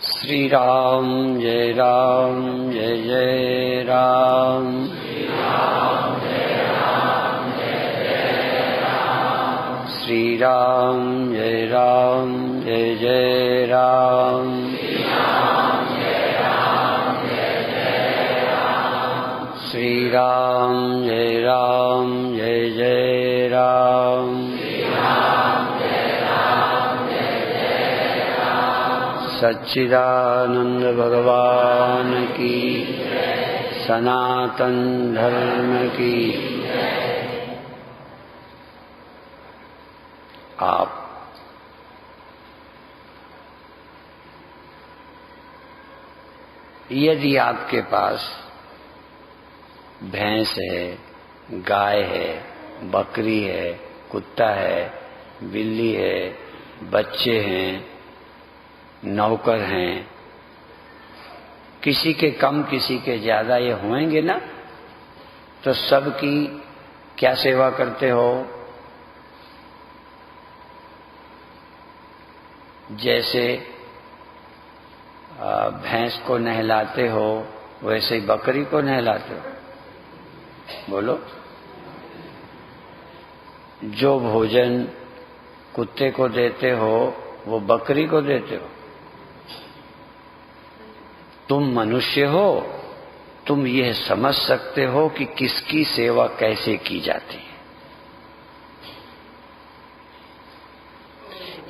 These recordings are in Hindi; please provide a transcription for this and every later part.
श्री राम जय राम जय जय राम। श्री राम जय राम जय जय राम। श्री राम जय राम जय जय राम। श्री राम जय राम जय जय राम। श्री राम जय राम जय जय राम। सच्चिदानंद भगवान की, सनातन धर्म की। आप यदि आपके पास भैंस है, गाय है, बकरी है, कुत्ता है, बिल्ली है, बच्चे हैं, नौकर हैं, किसी के कम किसी के ज्यादा ये होंगे ना, तो सबकी क्या सेवा करते हो? जैसे भैंस को नहलाते हो वैसे ही बकरी को नहलाते हो। बोलो। जो भोजन कुत्ते को देते हो वो बकरी को देते हो। तुम मनुष्य हो, तुम यह समझ सकते हो कि किसकी सेवा कैसे की जाती है।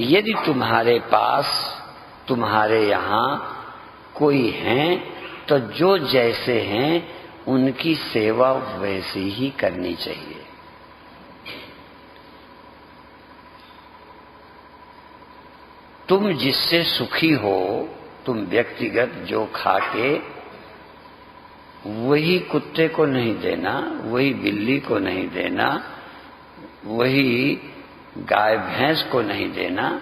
यदि तुम्हारे पास, तुम्हारे यहां कोई है तो जो जैसे हैं उनकी सेवा वैसी ही करनी चाहिए। तुम जिससे सुखी हो, तुम व्यक्तिगत जो खाके वही कुत्ते को नहीं देना, वही बिल्ली को नहीं देना, वही गाय भैंस को नहीं देना।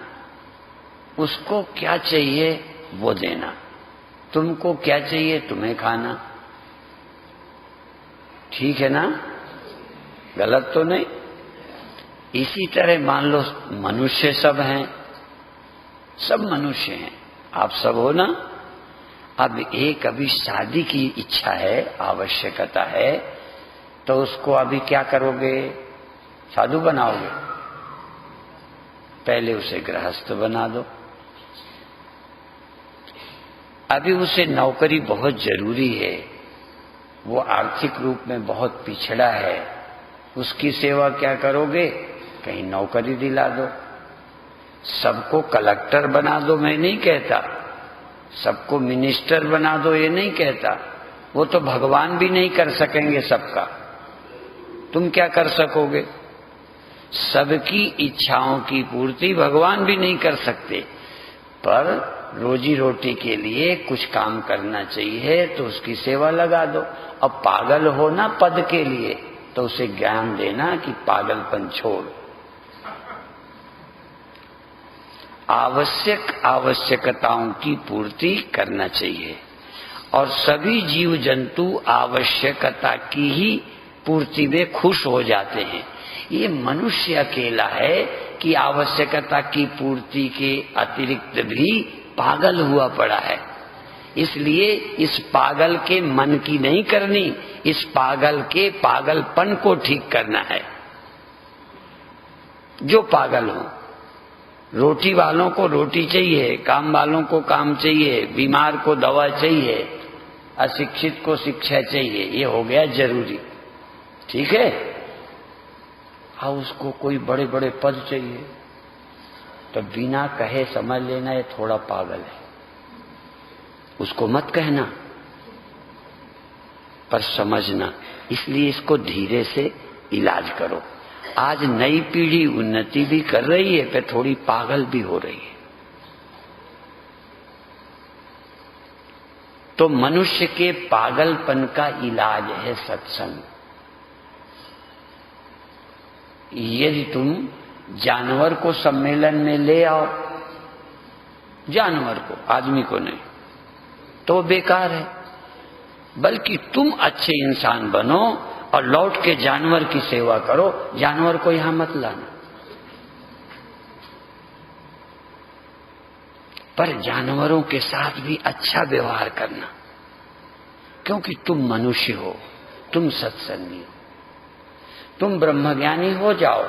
उसको क्या चाहिए वो देना। तुमको क्या चाहिए तुम्हें खाना। ठीक है ना? गलत तो नहीं। इसी तरह मान लो मनुष्य सब हैं, सब मनुष्य हैं, आप सब हो ना। अब एक अभी शादी की इच्छा है, आवश्यकता है, तो उसको अभी क्या करोगे? साधु बनाओगे? पहले उसे गृहस्थ बना दो। अभी उसे नौकरी बहुत जरूरी है, वो आर्थिक रूप में बहुत पिछड़ा है, उसकी सेवा क्या करोगे? कहीं नौकरी दिला दो। सबको कलेक्टर बना दो मैं नहीं कहता, सबको मिनिस्टर बना दो ये नहीं कहता, वो तो भगवान भी नहीं कर सकेंगे सबका। तुम क्या कर सकोगे? सबकी इच्छाओं की पूर्ति भगवान भी नहीं कर सकते, पर रोजी रोटी के लिए कुछ काम करना चाहिए तो उसकी सेवा लगा दो। अब पागल हो ना पद के लिए तो उसे ज्ञान देना कि पागलपन छोड़। आवश्यकताओं की पूर्ति करना चाहिए और सभी जीव जंतु आवश्यकता की ही पूर्ति में खुश हो जाते हैं। ये मनुष्य अकेला है कि आवश्यकता की पूर्ति के अतिरिक्त भी पागल हुआ पड़ा है। इसलिए इस पागल के मन की नहीं करनी, इस पागल के पागलपन को ठीक करना है। जो पागल हो, रोटी वालों को रोटी चाहिए, काम वालों को काम चाहिए, बीमार को दवा चाहिए, अशिक्षित को शिक्षा चाहिए, ये हो गया जरूरी। ठीक है? हाँ, उसको कोई बड़े बड़े पद चाहिए तो बिना कहे समझ लेना ये थोड़ा पागल है, उसको मत कहना पर समझना। इसलिए इसको धीरे से इलाज करो। आज नई पीढ़ी उन्नति भी कर रही है पर थोड़ी पागल भी हो रही है। तो मनुष्य के पागलपन का इलाज है सत्संग। यदि तुम जानवर को सम्मेलन में ले आओ, जानवर को, आदमी को नहीं, तो बेकार है। बल्कि तुम अच्छे इंसान बनो और लौट के जानवर की सेवा करो, जानवर को यहां मत लाना। पर जानवरों के साथ भी अच्छा व्यवहार करना, क्योंकि तुम मनुष्य हो, तुम सत्संगी हो। तुम ब्रह्मज्ञानी हो जाओ,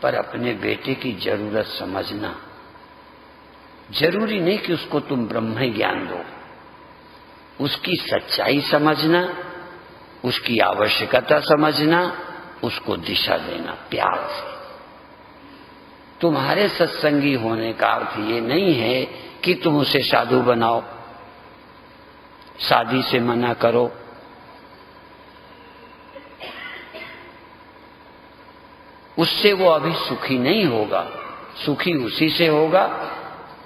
पर अपने बेटे की जरूरत समझना। जरूरी नहीं कि उसको तुम ब्रह्म ज्ञान दो, उसकी सच्चाई समझना, उसकी आवश्यकता समझना, उसको दिशा देना प्यार से। तुम्हारे सत्संगी होने का अर्थ ये नहीं है कि तुम उसे साधु बनाओ, शादी से मना करो, उससे वो अभी सुखी नहीं होगा। सुखी उसी से होगा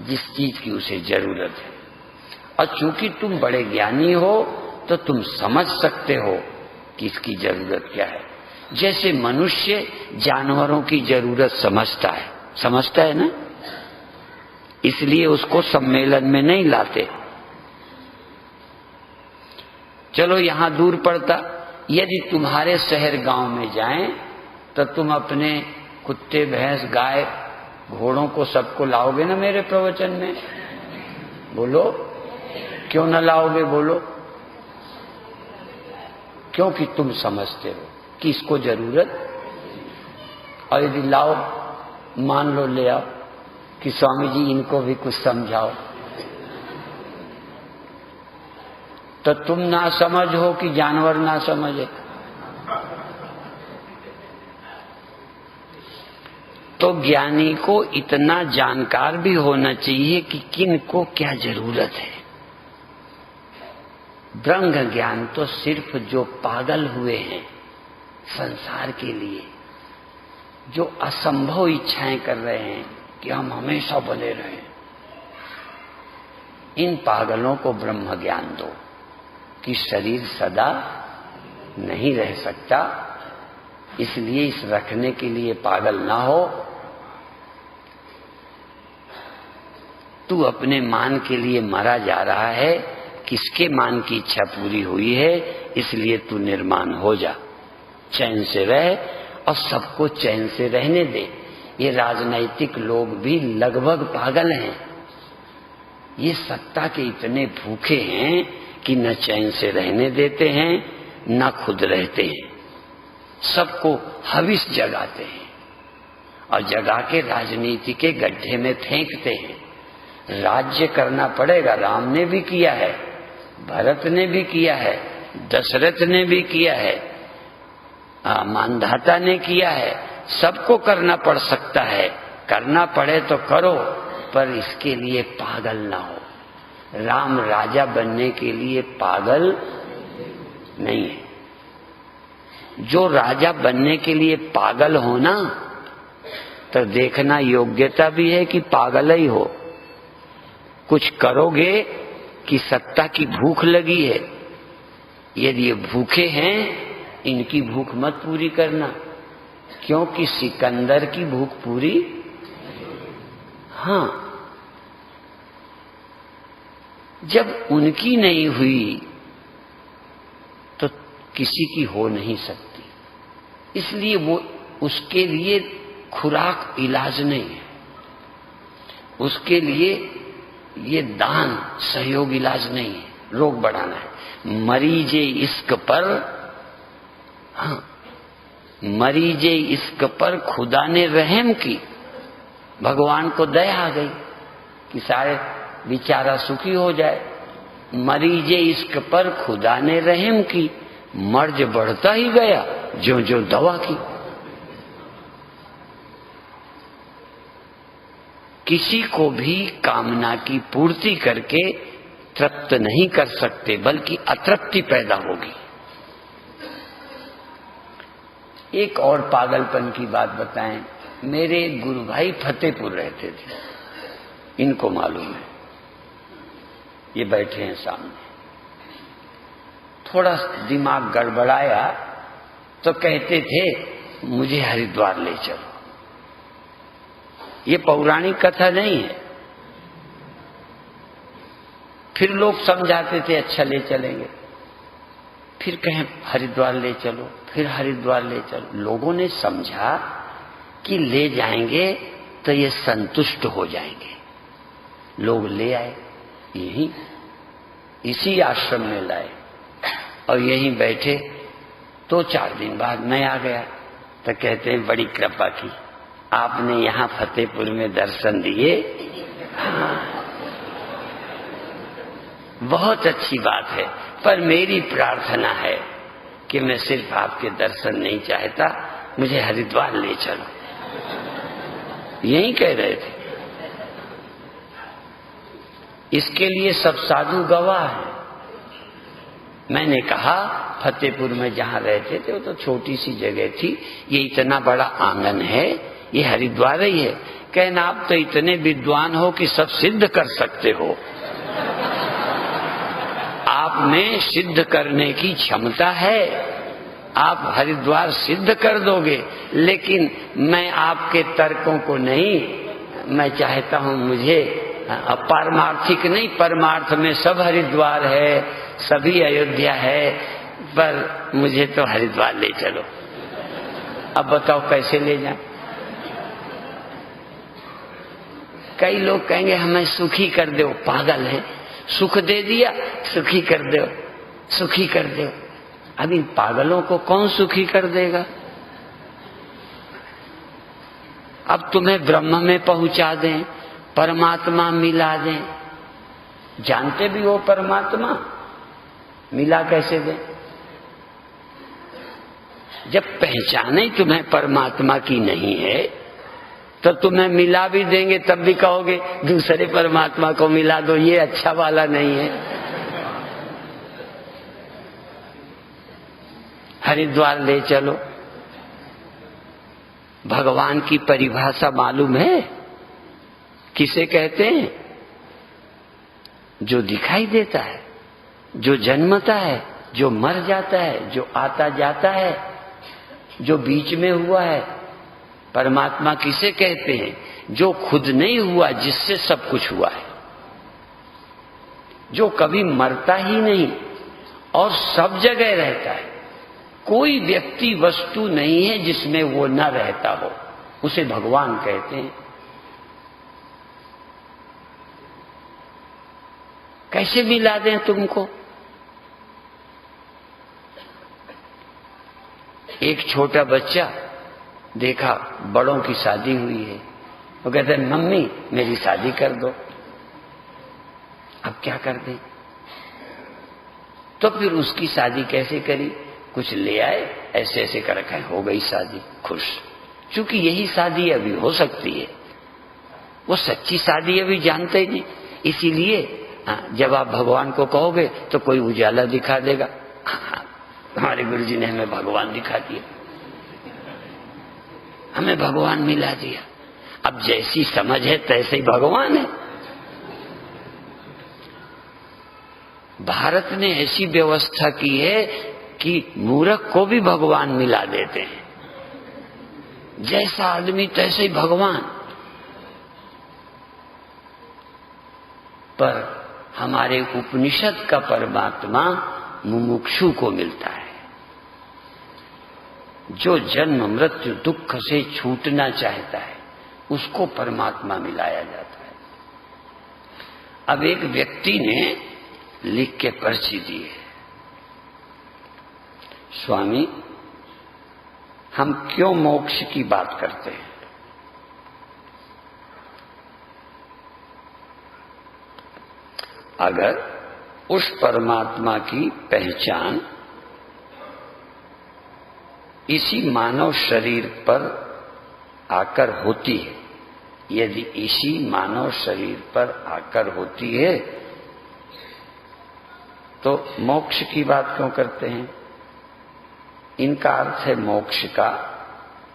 जिस चीज की उसे जरूरत है। और चूंकि तुम बड़े ज्ञानी हो तो तुम समझ सकते हो कि इसकी जरूरत क्या है। जैसे मनुष्य जानवरों की जरूरत समझता है ना, इसलिए उसको सम्मेलन में नहीं लाते। चलो यहां दूर पड़ता, यदि तुम्हारे शहर गांव में जाएं तो तुम अपने कुत्ते, भैंस, गाय, घोड़ों को सबको लाओगे ना मेरे प्रवचन में? बोलो, क्यों न लाओगे? बोलो, क्योंकि तुम समझते हो कि इसको जरूरत। और यदि लाओ, मान लो ले आओ कि स्वामी जी इनको भी कुछ समझाओ, तो तुम ना समझ हो कि जानवर ना समझे? तो ज्ञानी को इतना जानकार भी होना चाहिए कि किन को क्या जरूरत है। ब्रह्म ज्ञान तो सिर्फ जो पागल हुए हैं संसार के लिए, जो असंभव इच्छाएं कर रहे हैं कि हम हमेशा बने रहें, इन पागलों को ब्रह्म ज्ञान दो कि शरीर सदा नहीं रह सकता, इसलिए इस रखने के लिए पागल ना हो। तू अपने मान के लिए मरा जा रहा है, किसके मान की इच्छा पूरी हुई है, इसलिए तू निर्माण हो जा, चैन से रह और सबको चैन से रहने दे। ये राजनैतिक लोग भी लगभग पागल हैं। ये सत्ता के इतने भूखे हैं कि न चैन से रहने देते हैं न खुद रहते हैं, सबको हविस जगाते हैं और जगा के राजनीति के गड्ढे में फेंकते हैं। राज्य करना पड़ेगा, राम ने भी किया है, भरत ने भी किया है, दशरथ ने भी किया है, मानधाता ने किया है, सबको करना पड़ सकता है। करना पड़े तो करो, पर इसके लिए पागल ना हो। राम राजा बनने के लिए पागल नहीं है। जो राजा बनने के लिए पागल हो ना, तो देखना योग्यता भी है कि पागल ही हो। कुछ करोगे कि सत्ता की भूख लगी है। यदि ये भूखे हैं, इनकी भूख मत पूरी करना, क्योंकि सिकंदर की भूख पूरी, हाँ, जब उनकी नहीं हुई तो किसी की हो नहीं सकती। इसलिए वो, उसके लिए खुराक इलाज नहीं है, उसके लिए ये दान सहयोग इलाज नहीं है, रोग बढ़ाना है। मरीजे इश्क पर, हाँ, मरीजे इश्क पर खुदा ने रहम की। भगवान को दया आ गई कि सारे बेचारा सुखी हो जाए। मरीजे इश्क पर खुदा ने रहम की, मर्ज बढ़ता ही गया जो जो दवा की। किसी को भी कामना की पूर्ति करके तृप्त नहीं कर सकते, बल्कि अतृप्ति पैदा होगी। एक और पागलपन की बात बताएं। मेरे गुरु भाई फतेहपुर रहते थे, इनको मालूम है, ये बैठे हैं सामने। थोड़ा दिमाग गड़बड़ाया तो कहते थे मुझे हरिद्वार ले चलो। ये पौराणिक कथा नहीं है। फिर लोग समझाते थे अच्छा ले चलेंगे, फिर कहें हरिद्वार ले चलो, फिर हरिद्वार ले चलो। लोगों ने समझा कि ले जाएंगे तो ये संतुष्ट हो जाएंगे, लोग ले आए, यही इसी आश्रम में लाए और यहीं बैठे। तो 4 दिन बाद मैं आ गया तो कहते हैं बड़ी कृपा की, आपने यहाँ फतेहपुर में दर्शन दिए। हाँ, बहुत अच्छी बात है, पर मेरी प्रार्थना है कि मैं सिर्फ आपके दर्शन नहीं चाहता, मुझे हरिद्वार ले चलो। यही कह रहे थे। इसके लिए सब साधु गवाह हैं। मैंने कहा फतेहपुर में जहां रहते थे वो तो छोटी सी जगह थी, ये इतना बड़ा आंगन है, ये हरिद्वार ही है। कहना आप तो इतने विद्वान हो कि सब सिद्ध कर सकते हो, आप में सिद्ध करने की क्षमता है, आप हरिद्वार सिद्ध कर दोगे। लेकिन मैं आपके तर्कों को नहीं, मैं चाहता हूं मुझे पारमार्थिक नहीं, परमार्थ में सब हरिद्वार है, सभी अयोध्या है, पर मुझे तो हरिद्वार ले चलो। अब बताओ कैसे ले जाएं? कई लोग कहेंगे हमें सुखी कर दो, पागल है, सुख दे दिया सुखी कर दो, सुखी कर दो। अब इन पागलों को कौन सुखी कर देगा? अब तुम्हें ब्रह्म में पहुंचा दें, परमात्मा मिला दें, जानते भी हो परमात्मा, मिला कैसे दें? जब पहचान ही तुम्हें परमात्मा की नहीं है तो तुम्हें मिला भी देंगे तब भी कहोगे दूसरे परमात्मा को मिला दो, ये अच्छा वाला नहीं है। हरिद्वार ले चलो। भगवान की परिभाषा मालूम है किसे कहते हैं? जो दिखाई देता है, जो जन्मता है, जो मर जाता है, जो आता जाता है, जो बीच में हुआ है। परमात्मा किसे कहते हैं? जो खुद नहीं हुआ, जिससे सब कुछ हुआ है, जो कभी मरता ही नहीं और सब जगह रहता है। कोई व्यक्ति वस्तु नहीं है जिसमें वो न रहता हो, उसे भगवान कहते हैं। कैसे मिला दें तुमको? एक छोटा बच्चा देखा बड़ों की शादी हुई है, वो कहते हैं मम्मी मेरी शादी कर दो। अब क्या कर दें? तो फिर उसकी शादी कैसे करी? कुछ ले आए, ऐसे ऐसे कर रखा है, हो गई शादी, खुश। क्योंकि यही शादी अभी हो सकती है, वो सच्ची शादी अभी जानते ही नहीं। इसीलिए जब आप भगवान को कहोगे तो कोई उजाला दिखा देगा। हमारे गुरुजी ने हमें भगवान दिखा दिया, हमें भगवान मिला दिया। अब जैसी समझ है तैसे ही भगवान है। भारत ने ऐसी व्यवस्था की है कि मूर्ख को भी भगवान मिला देते हैं, जैसा आदमी तैसे ही भगवान। पर हमारे उपनिषद का परमात्मा मुमुक्षु को मिलता है, जो जन्म मृत्यु दुख से छूटना चाहता है, उसको परमात्मा मिलाया जाता है। अब एक व्यक्ति ने लिख के पर्ची दी है, स्वामी हम क्यों मोक्ष की बात करते हैं? अगर उस परमात्मा की पहचान इसी मानव शरीर पर आकर होती है, यदि इसी मानव शरीर पर आकर होती है तो मोक्ष की बात क्यों करते हैं? इनका अर्थ है मोक्ष का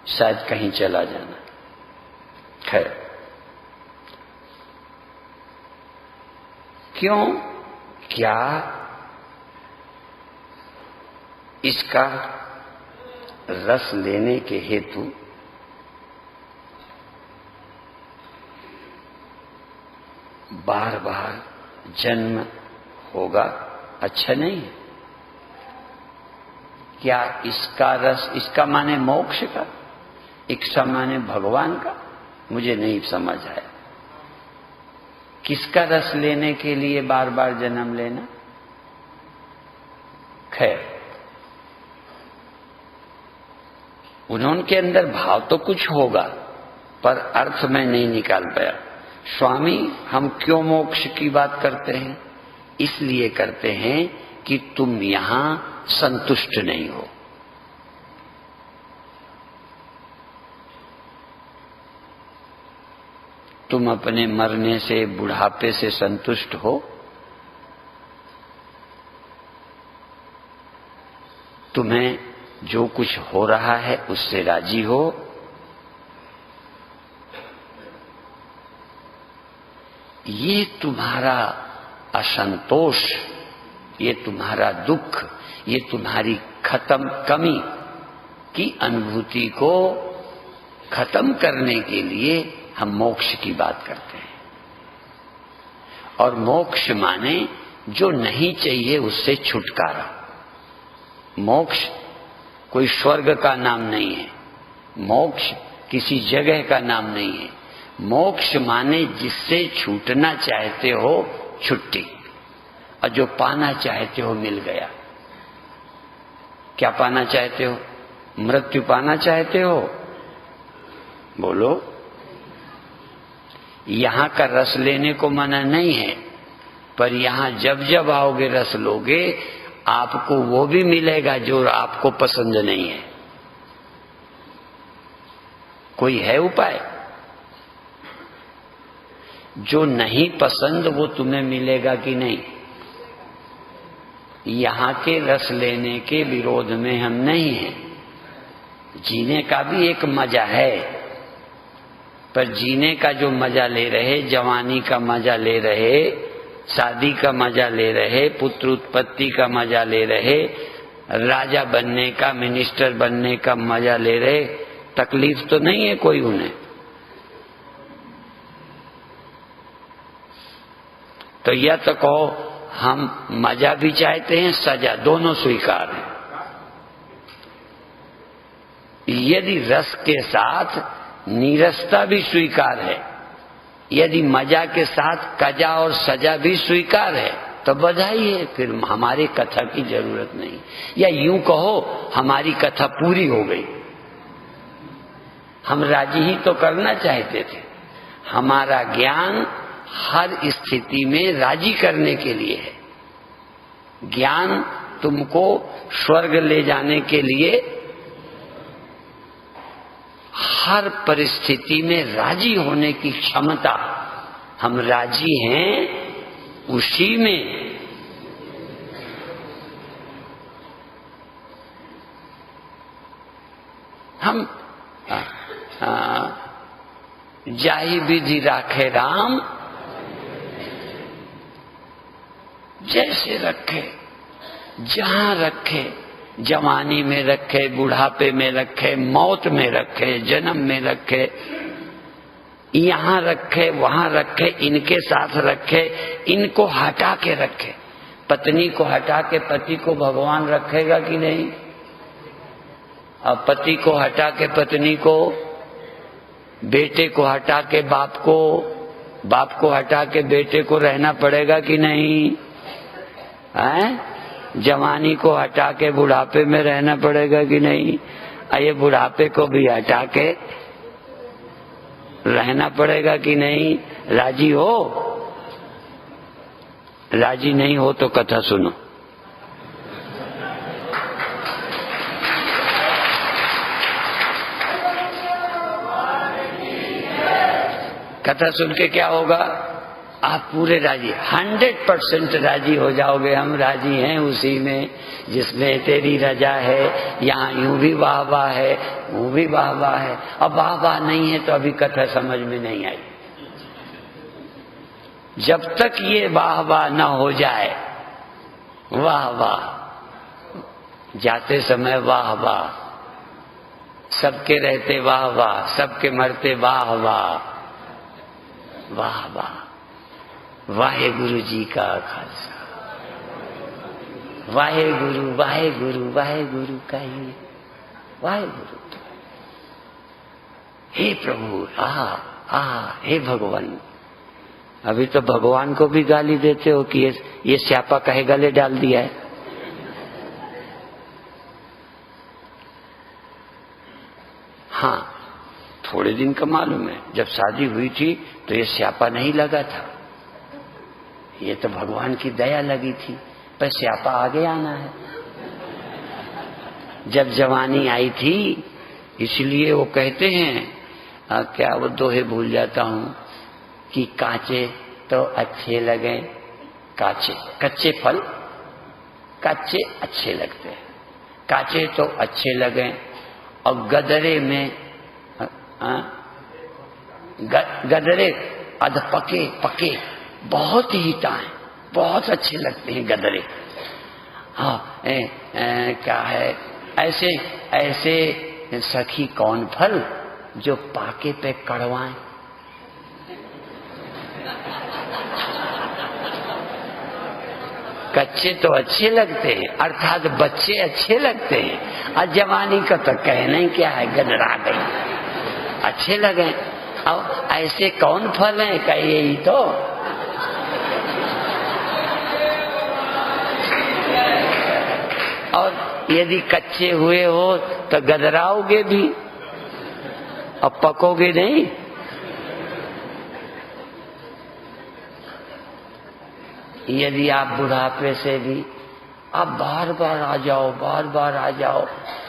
शायद कहीं चला जाना। खैर, क्यों, क्या इसका रस लेने के हेतु बार बार जन्म होगा अच्छा नहीं है? क्या इसका रस, इसका माने मोक्ष का, इच्छा माने भगवान का? मुझे नहीं समझ आया। किसका रस लेने के लिए बार बार जन्म लेना? खैर, उन्होंने अंदर भाव तो कुछ होगा, पर अर्थ में नहीं निकाल पाया। स्वामी, हम क्यों मोक्ष की बात करते हैं? इसलिए करते हैं कि तुम यहां संतुष्ट नहीं हो। तुम अपने मरने से, बुढ़ापे से संतुष्ट हो? तुम्हें जो कुछ हो रहा है उससे राजी हो? ये तुम्हारा असंतोष, ये तुम्हारा दुख, ये तुम्हारी कमी की अनुभूति को खत्म करने के लिए हम मोक्ष की बात करते हैं। और मोक्ष माने जो नहीं चाहिए उससे छुटकारा। मोक्ष कोई स्वर्ग का नाम नहीं है, मोक्ष किसी जगह का नाम नहीं है। मोक्ष माने जिससे छूटना चाहते हो छुट्टी, और जो पाना चाहते हो मिल गया। क्या पाना चाहते हो? मृत्यु पाना चाहते हो? बोलो। यहां का रस लेने को मना नहीं है, पर यहां जब जब आओगे रस लोगे, आपको वो भी मिलेगा जो आपको पसंद नहीं है। कोई है उपाय? जो नहीं पसंद वो तुम्हें मिलेगा कि नहीं? यहां के रस लेने के विरोध में हम नहीं हैं। जीने का भी एक मजा है, पर जीने का जो मजा ले रहे, जवानी का मजा ले रहे, शादी का मजा ले रहे, पुत्र उत्पत्ति का मजा ले रहे, राजा बनने का, मिनिस्टर बनने का मजा ले रहे, तकलीफ तो नहीं है कोई उन्हें। तो या तो कहो हम मजा भी चाहते हैं, सजा दोनों स्वीकार है। यदि रस के साथ नीरसता भी स्वीकार है, यदि मजा के साथ कजा और सजा भी स्वीकार है, तो बधाई है, फिर हमारी कथा की जरूरत नहीं। या यूं कहो हमारी कथा पूरी हो गई। हम राजी ही तो करना चाहते थे। हमारा ज्ञान हर स्थिति में राजी करने के लिए है। ज्ञान तुमको स्वर्ग ले जाने के लिए हर परिस्थिति में राजी होने की क्षमता, हम राजी हैं उसी में। हम जाहि विधि राखे राम, जैसे रखे, जहां रखे, जवानी में रखे, बुढ़ापे में रखे, मौत में रखे, जन्म में रखे, यहां रखे, वहां रखे, इनके साथ रखे, इनको हटा के रखे। पत्नी को हटा के पति को भगवान रखेगा कि नहीं? अब पति को हटा के पत्नी को, बेटे को हटा के बाप को, बाप को हटा के बेटे को रहना पड़ेगा कि नहीं? जवानी को हटा के बुढ़ापे में रहना पड़ेगा कि नहीं? ये बुढ़ापे को भी हटा के रहना पड़ेगा कि नहीं? राजी हो? राजी नहीं हो तो कथा सुनो। कथा सुन के क्या होगा? आप पूरे राजी, 100% राजी हो जाओगे। हम राजी हैं उसी में जिसमें तेरी रजा है। यहाँ यूं भी वाह वाह है, वो भी वाह वाह है। अब वाह वाह नहीं है तो अभी कथा समझ में नहीं आई। जब तक ये वाह वाह न हो जाए, वाह वाह, जाते समय वाह वाह, सबके रहते वाह वाह, सबके मरते वाह वाह, वाह वाह। वाहे गुरु जी का खालसा, वाहे गुरु वाहे गुरु वाहे गुरु कहिए, वाहे गुरु। हे प्रभु, हे भगवान, अभी तो भगवान को भी गाली देते हो कि ये स्यापा कहे गले डाल दिया है। हाँ, थोड़े दिन का मालूम है, जब शादी हुई थी तो ये स्यापा नहीं लगा था, ये तो भगवान की दया लगी थी, पर स्यापा आगे आना है। जब जवानी आई थी, इसलिए वो कहते हैं क्या वो दोहे भूल जाता हूं कि काचे तो अच्छे लगे, काचे कच्चे फल कच्चे अच्छे लगते हैं, काचे तो अच्छे लगे, और गदरे में गदरे अध पके पके बहुत ही टाइम बहुत अच्छे लगते हैं गदरे। हाँ, क्या है, ऐसे ऐसे सखी कौन फल जो पाके पे कड़वाएं। कच्चे तो अच्छे लगते हैं, अर्थात बच्चे अच्छे लगते हैं, और जवानी का तो कहना ही क्या है, गदरा गई, अच्छे लगे। अब ऐसे कौन फल है, कहिए ही तो। और यदि कच्चे हुए हो तो गदराओगे भी और पकोगे नहीं। यदि आप बुढ़ापे से भी आप बार बार आ जाओ, बार बार आ जाओ,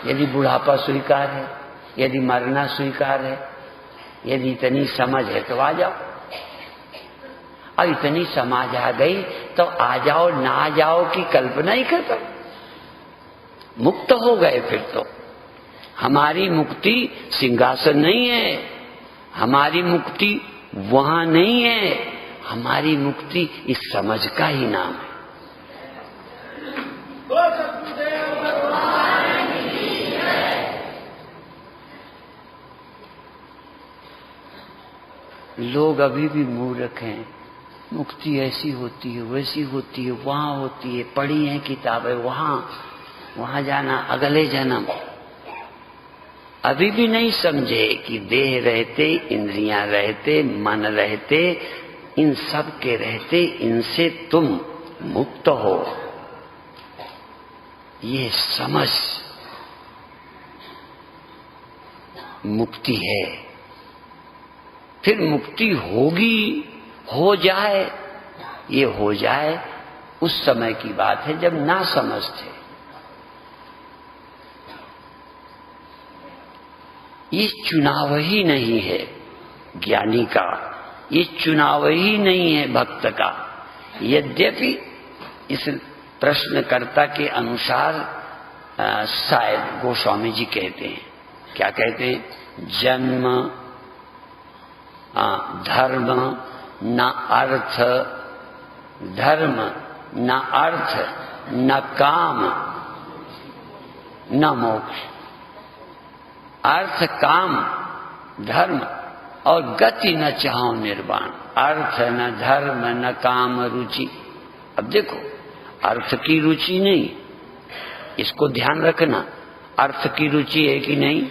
यदि बुढ़ापा स्वीकार है, यदि मरना स्वीकार है, यदि इतनी समझ है तो आ जाओ। और इतनी समझ आ गई तो आ जाओ, ना आ जाओ की कल्पना ही खत्म, मुक्त हो गए। फिर तो हमारी मुक्ति सिंहासन नहीं है, हमारी मुक्ति वहां नहीं है, हमारी मुक्ति इस समझ का ही नाम है। लोग अभी भी मूर्ख हैं, मुक्ति ऐसी होती है, वैसी होती है, वहां होती है, पढ़ी है किताबें, वहां जाना अगले जन्म। अभी भी नहीं समझे कि देह रहते, इंद्रियां रहते, मन रहते, इन सब के रहते, इनसे तुम मुक्त हो। ये समझ मुक्ति है। फिर मुक्ति होगी, हो जाए, ये हो जाए उस समय की बात है जब ना समझ थे। ये चुनाव ही नहीं है ज्ञानी का, ये चुनाव ही नहीं है भक्त का। यद्यपि इस प्रश्नकर्ता के अनुसार शायद गोस्वामी जी कहते हैं, क्या कहते हैं, जन्म धर्म न अर्थ, धर्म न अर्थ न काम न मोक्ष। अर्थ काम धर्म और गति न चाहो निर्वाण। अर्थ न धर्म न काम रुचि। अब देखो, अर्थ की रुचि नहीं, इसको ध्यान रखना, अर्थ की रुचि है कि नहीं,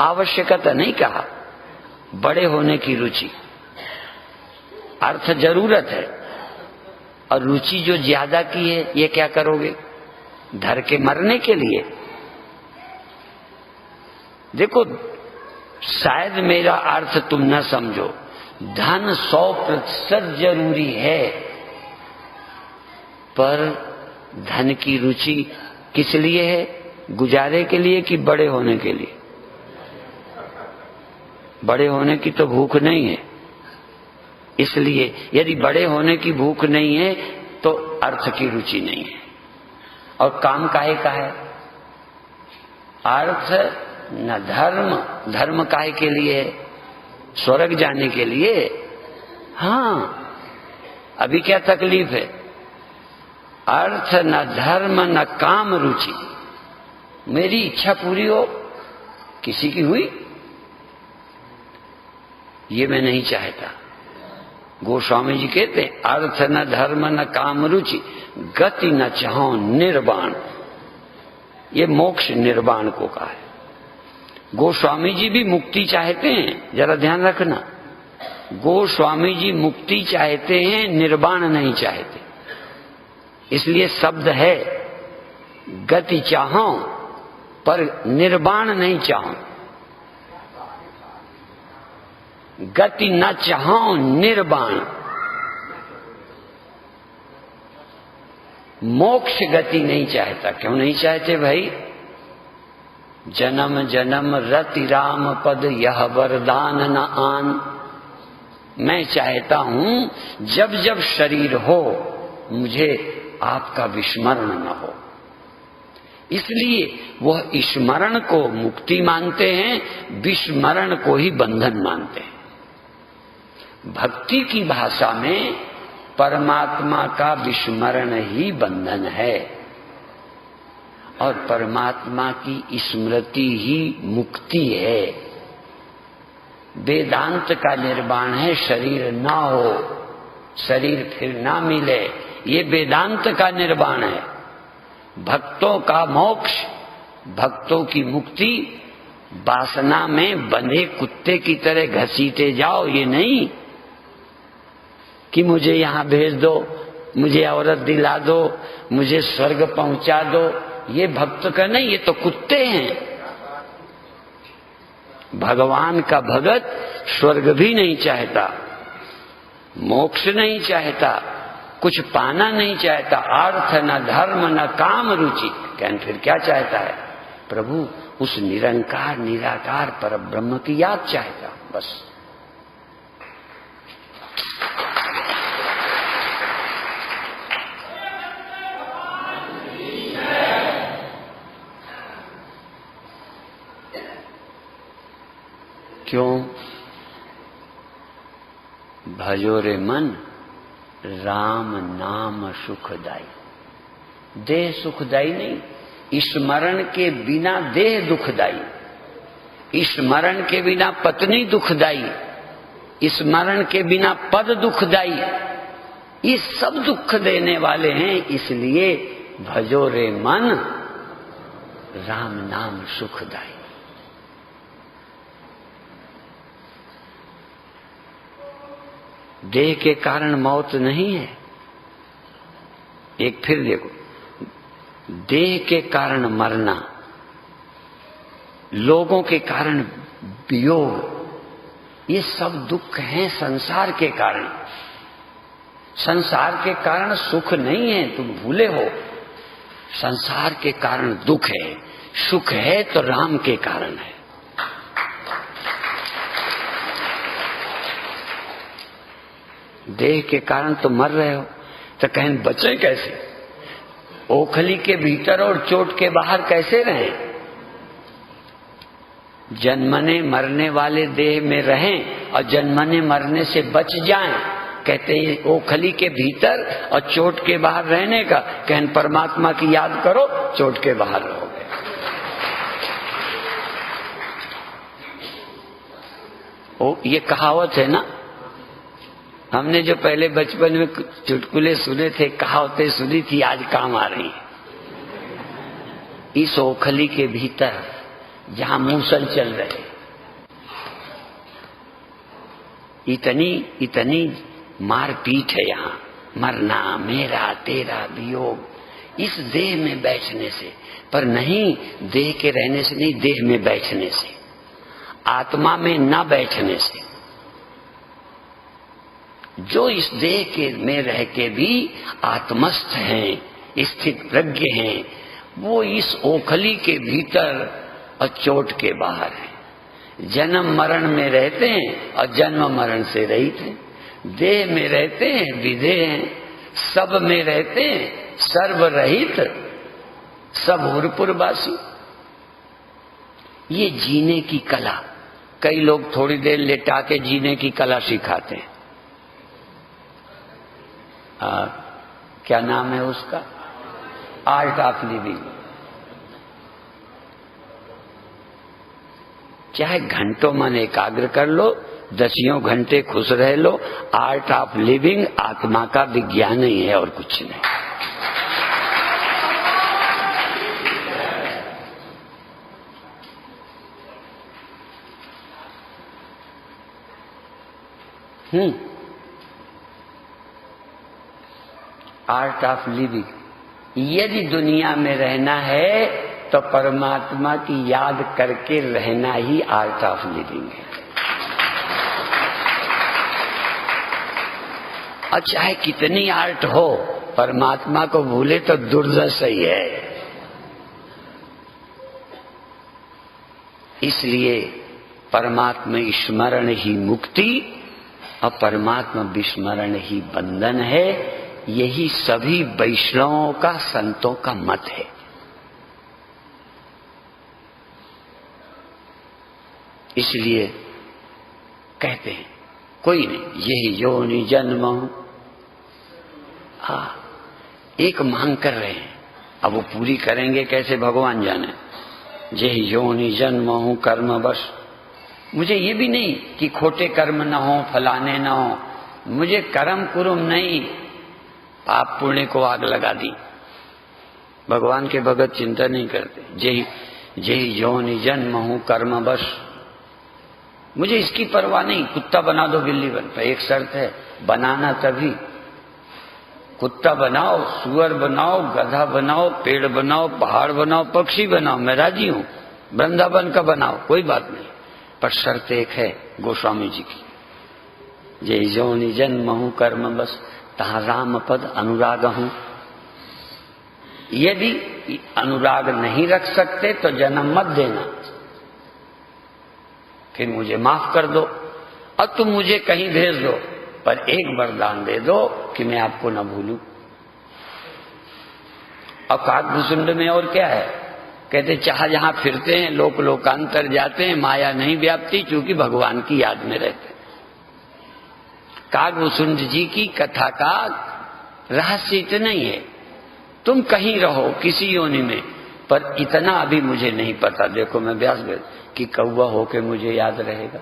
आवश्यकता नहीं कहा, बड़े होने की रुचि। अर्थ जरूरत है, और रुचि जो ज्यादा की है, ये क्या करोगे, धर के मरने के लिए। देखो, शायद मेरा अर्थ तुम न समझो, धन 100% जरूरी है, पर धन की रुचि किस लिए है, गुजारे के लिए कि बड़े होने के लिए। बड़े होने की तो भूख नहीं है, इसलिए यदि बड़े होने की भूख नहीं है तो अर्थ की रुचि नहीं है। और काम काहे का है, अर्थ न धर्म, धर्म काहे के लिए, स्वर्ग जाने के लिए। हाँ, अभी क्या तकलीफ है, अर्थ न धर्म न काम रुचि। मेरी इच्छा पूरी हो, किसी की हुई, ये मैं नहीं चाहता। गोस्वामी जी कहते हैं, अर्थ न धर्म न काम रुचि, गति न चाहो निर्वाण। ये मोक्ष निर्वाण को कहा है। गोस्वामी जी भी मुक्ति चाहते हैं, जरा ध्यान रखना। गोस्वामी जी मुक्ति चाहते हैं, निर्वाण नहीं चाहते। इसलिए शब्द है गति चाहो पर निर्वाण नहीं चाहो। गति न चाहो निर्वाण, मोक्ष गति नहीं चाहता। क्यों नहीं चाहते भाई? जन्म जन्म रति राम पद यह वरदान न आन। मैं चाहता हूं जब जब शरीर हो मुझे आपका विस्मरण न हो। इसलिए वह स्मरण को मुक्ति मानते हैं, विस्मरण को ही बंधन मानते हैं। भक्ति की भाषा में परमात्मा का विस्मरण ही बंधन है और परमात्मा की स्मृति ही मुक्ति है। वेदांत का निर्वाण है शरीर ना हो, शरीर फिर ना मिले, ये वेदांत का निर्वाण है। भक्तों का मोक्ष, भक्तों की मुक्ति वासना में बंधे कुत्ते की तरह घसीटे जाओ, ये नहीं कि मुझे यहां भेज दो, मुझे औरत दिला दो, मुझे स्वर्ग पहुंचा दो। ये भक्त का नहीं, ये तो कुत्ते हैं। भगवान का भगत स्वर्ग भी नहीं चाहता, मोक्ष नहीं चाहता, कुछ पाना नहीं चाहता, अर्थ न धर्म न काम रुचि। कहन फिर क्या चाहता है? प्रभु उस निरंकार निराकार पर ब्रह्म की याद चाहता, बस। क्यों? भजो रे मन राम नाम सुखदाई। देह सुखदाई नहीं, स्मरण के बिना देह दुखदाई, स्मरण के बिना पत्नी दुखदाई, स्मरण के बिना पद दुखदाई। ये सब दुख देने वाले हैं। इसलिए भजो रे मन राम नाम सुखदाई। देह के कारण मौत नहीं है। एक फिर देखो, देह के कारण मरना, लोगों के कारण वियोग, ये सब दुख हैं संसार के कारण। संसार के कारण सुख नहीं है, तुम भूले हो। संसार के कारण दुख है, सुख है तो राम के कारण है। देह के कारण तो मर रहे हो, तो कहें बचे कैसे? ओखली के भीतर और चोट के बाहर कैसे रहें? जन्मने मरने वाले देह में रहें और जन्मने मरने से बच जाएं। कहते हैं ओखली के भीतर और चोट के बाहर रहने का। कहन परमात्मा की याद करो, चोट के बाहर रहोगे। ओ ये कहावत है ना, हमने जो पहले बचपन में चुटकुले सुने थे, कहावतें सुनी थी, आज काम आ रही है। इस ओखली के भीतर जहां मूसल चल रहे, इतनी मारपीट है यहाँ, मरना मेरा तेरा वियोग इस देह में बैठने से। पर नहीं, देह के रहने से नहीं, देह में बैठने से, आत्मा में न बैठने से। जो इस देह के में रह के भी आत्मस्थ हैं, स्थित प्रज्ञ हैं, वो इस ओखली के भीतर और चोट के बाहर हैं। जन्म मरण में रहते हैं और जन्म मरण से रहित हैं। देह में रहते हैं, विदेह हैं, सब में रहते हैं, सर्वरहित, सब हुरपुरवासी। ये जीने की कला, कई लोग थोड़ी देर लेटा के जीने की कला सिखाते हैं। क्या नाम है उसका? Art of living. चाहे घंटों मन एकाग्र कर लो, दसियों घंटे खुश रह लो, आर्ट ऑफ लिविंग आत्मा का विज्ञान ही है और कुछ नहीं। Art of living. यदि दुनिया में रहना है तो परमात्मा की याद करके रहना ही आर्ट ऑफ लिविंग है। और चाहे कितनी आर्ट हो, परमात्मा को भूले तो दुर्दशा ही है। इसलिए परमात्मा स्मरण ही मुक्ति और परमात्मा विस्मरण ही बंधन है। यही सभी वैष्णवों का, संतों का मत है। इसलिए कहते हैं कोई नहीं, यही योनि जन्म हूं। एक मांग कर रहे हैं, अब वो पूरी करेंगे कैसे भगवान जाने। यही योनि जन्म हूं कर्म बस। मुझे ये भी नहीं कि खोटे कर्म न हो, फलाने न हो, मुझे कर्म कुरुम नहीं, पाप पुण्य को आग लगा दी। भगवान के भगत चिंता नहीं करते। यही योनि जन्म हूं कर्म बस। मुझे इसकी परवाह नहीं, कुत्ता बना दो बिल्ली बन, पर एक शर्त है, बनाना तभी। कुत्ता बनाओ, सुअर बनाओ, गधा बनाओ, पेड़ बनाओ, पहाड़ बनाओ, पक्षी बनाओ, मैं राजी हूं। वृंदावन का बनाओ, कोई बात नहीं, पर शर्त एक है गोस्वामी जी की, जय योनि जन्म हूं कर्म बस, तहां राम पद अनुराग हूं। यदि अनुराग नहीं रख सकते तो जन्म मत देना, फिर मुझे माफ कर दो और तुम मुझे कहीं भेज दो, पर एक वरदान दे दो कि मैं आपको न भूलूं। और काकभूषुंड में और क्या है, कहते चाह जहां फिरते हैं, लोक लोकांतर जाते हैं, माया नहीं व्याप्ति, क्योंकि भगवान की याद में रहते हैं। काकभूषुंड जी की कथा का रहस्य इतना ही है, तुम कहीं रहो किसी योनि में, पर इतना अभी मुझे नहीं पता। देखो मैं व्यास कि कौवा होके मुझे याद रहेगा,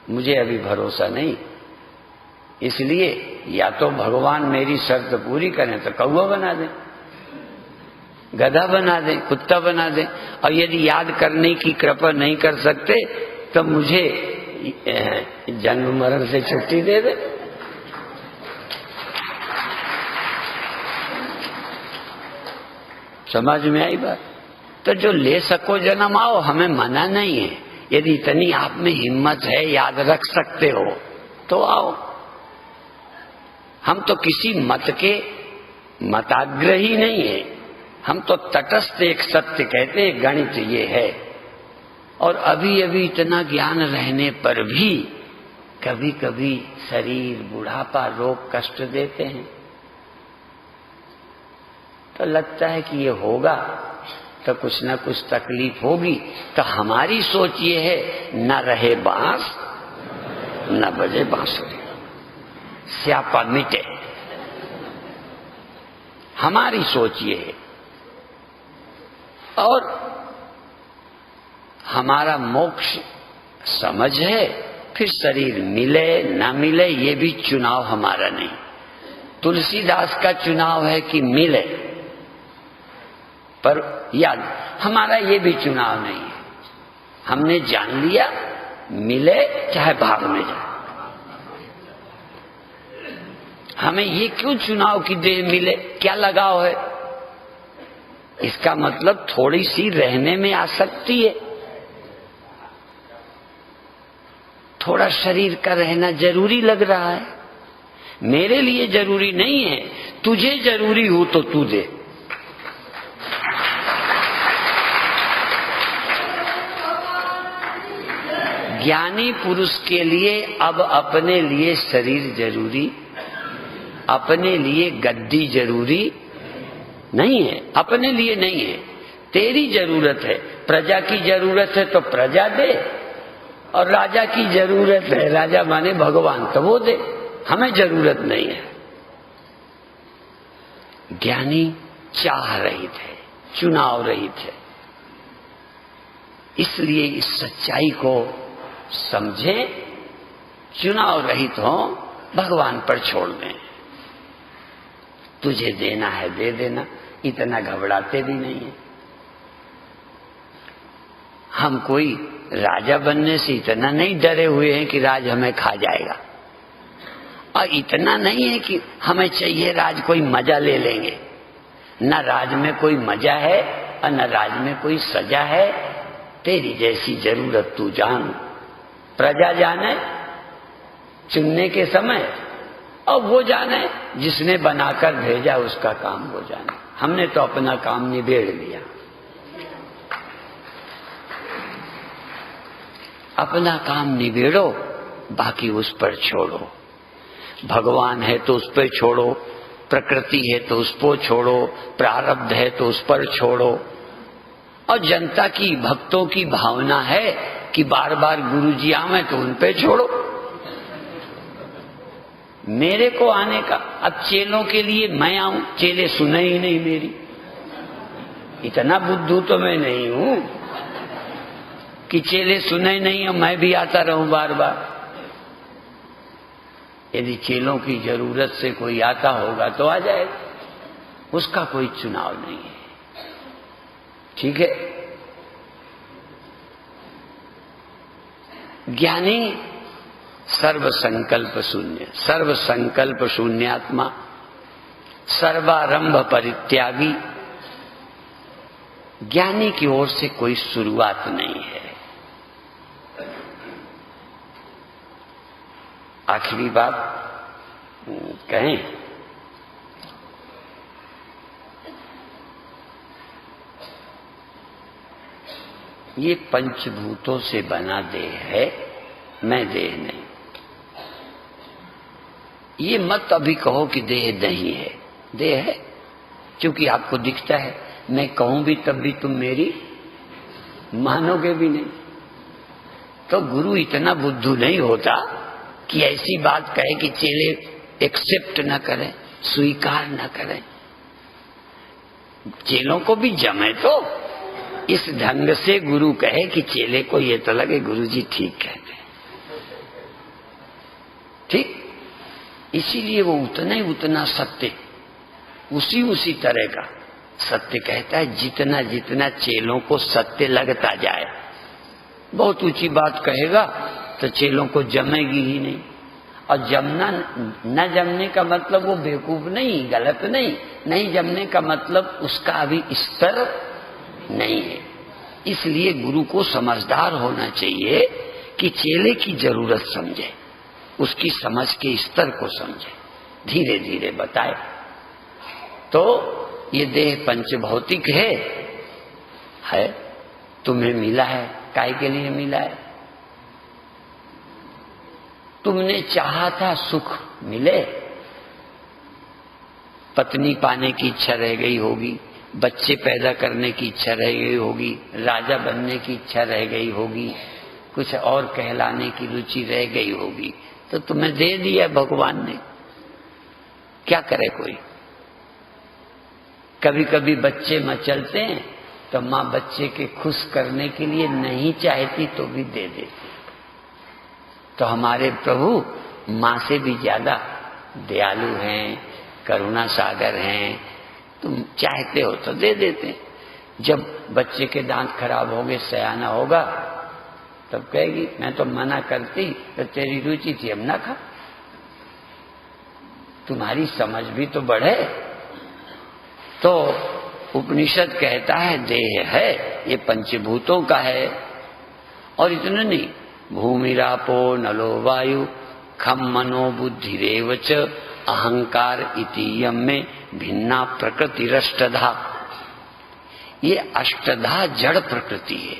मुझे अभी भरोसा नहीं। इसलिए या तो भगवान मेरी शर्त पूरी करें तो कौवा बना दें, गधा बना दें, कुत्ता बना दें, और यदि याद करने की कृपा नहीं कर सकते तो मुझे जन्म मरण से छुट्टी दे दे। समझ में आई बात? तो जो ले सको जन्म आओ, हमें मना नहीं है। यदि इतनी आप में हिम्मत है, याद रख सकते हो तो आओ। हम तो किसी मत के मताग्रही नहीं है, हम तो तटस्थ एक सत्य कहते हैं, गणित ये है। और अभी अभी इतना ज्ञान रहने पर भी कभी कभी शरीर, बुढ़ापा, रोग कष्ट देते हैं, तो लगता है कि ये होगा तो कुछ न कुछ तकलीफ होगी। तो हमारी सोच ये है, न रहे बांस न बजे बांसुरी, स्यापा मिटे। हमारी सोच ये है। और हमारा मोक्ष समझ है, फिर शरीर मिले न मिले ये भी चुनाव हमारा नहीं। तुलसीदास का चुनाव है कि मिले, पर याद हमारा ये भी चुनाव नहीं है। हमने जान लिया, मिले चाहे भाग में जाए। हमें ये क्यों चुनाव की देह मिले, क्या लगाव है? इसका मतलब थोड़ी सी रहने में आसक्ति है, थोड़ा शरीर का रहना जरूरी लग रहा है। मेरे लिए जरूरी नहीं है, तुझे जरूरी हो तो तू दे। ज्ञानी पुरुष के लिए अब अपने लिए शरीर जरूरी, अपने लिए गद्दी जरूरी नहीं है, अपने लिए नहीं है। तेरी जरूरत है, प्रजा की जरूरत है तो प्रजा दे, और राजा की जरूरत है, राजा माने भगवान, तो वो दे। हमें जरूरत नहीं है। ज्ञानी चाह रहित है, चुनाव रहित है। इसलिए इस सच्चाई को समझे, चुनाव रहित हो, भगवान पर छोड़ दें। तुझे देना है दे देना, इतना घबराते भी नहीं है। हम कोई राजा बनने से इतना नहीं डरे हुए हैं कि राज हमें खा जाएगा। और इतना नहीं है कि हमें चाहिए राज, कोई मजा ले लेंगे। न राज में कोई मजा है और न राज में कोई सजा है। तेरी जैसी जरूरत तू जान, प्रजा जाने चुनने के समय, और वो जाने जिसने बनाकर भेजा उसका काम वो जाने। हमने तो अपना काम निबेड़ लिया। अपना काम निबेड़ो, बाकी उस पर छोड़ो। भगवान है तो उस पर छोड़ो, प्रकृति है तो उस पर छोड़ो, प्रारब्ध है तो उस पर छोड़ो। और जनता की, भक्तों की भावना है कि बार बार गुरुजी आवे तो उन पे छोड़ो। मेरे को आने का, अब चेलों के लिए मैं आऊं, चेले सुने ही नहीं मेरी। इतना बुद्धू तो मैं नहीं हूं कि चेले सुने नहीं और मैं भी आता रहूं बार बार। यदि चेलों की जरूरत से कोई आता होगा तो आ जाएगा, उसका कोई चुनाव नहीं है। ठीक है। ज्ञानी सर्व संकल्प शून्य, सर्व संकल्प शून्यात्मा, सर्वारंभ परित्यागी। ज्ञानी की ओर से कोई शुरुआत नहीं है। आखिरी बात कहें, ये पंचभूतों से बना देह है, मैं देह नहीं। ये मत अभी कहो कि देह नहीं है, देह है क्योंकि आपको दिखता है। मैं कहूं भी तब भी तुम मेरी मानोगे भी नहीं। तो गुरु इतना बुद्धू नहीं होता कि ऐसी बात कहे कि चेले एक्सेप्ट न करें, स्वीकार न करें। चेलों को भी जमे तो इस ढंग से गुरु कहे कि चेले को ये तो लगे गुरुजी ठीक कहते हैं। ठीक, इसीलिए वो उतना ही उतना सत्य, उसी तरह का सत्य कहता है जितना जितना चेलों को सत्य लगता जाए। बहुत ऊंची बात कहेगा तो चेलों को जमेगी ही नहीं। और जमना न जमने का मतलब वो बेवकूफ नहीं, गलत नहीं, नहीं जमने का मतलब उसका अभी स्तर नहीं है। इसलिए गुरु को समझदार होना चाहिए कि चेले की जरूरत समझे, उसकी समझ के स्तर को समझे, धीरे धीरे बताए। तो ये देह पंचभौतिक है, तुम्हें मिला है, काय के लिए मिला है? तुमने चाहा था सुख मिले, पत्नी पाने की इच्छा रह गई होगी, बच्चे पैदा करने की इच्छा रह गई होगी, राजा बनने की इच्छा रह गई होगी, कुछ और कहलाने की रुचि रह गई होगी, तो तुम्हें दे दिया भगवान ने। क्या करे कोई? कभी कभी बच्चे मचलते हैं तो माँ बच्चे के खुश करने के लिए नहीं चाहती तो भी दे देती। तो हमारे प्रभु माँ से भी ज्यादा दयालु हैं, करुणा सागर हैं। तुम चाहते हो तो दे देते। जब बच्चे के दांत खराब हो गए, सयाना होगा, तब कहेगी मैं तो मना करती, तो तेरी रुचि थी, हम ना खा। तुम्हारी समझ भी तो बढ़े। तो उपनिषद कहता है देह है, ये पंचभूतों का है। और इतना नहीं, भूमिरापो नलो वायु खम मनो बुद्धिरेव च अहंकार इतीयम में भिन्ना प्रकृति अष्टधा। ये अष्टधा जड़ प्रकृति है।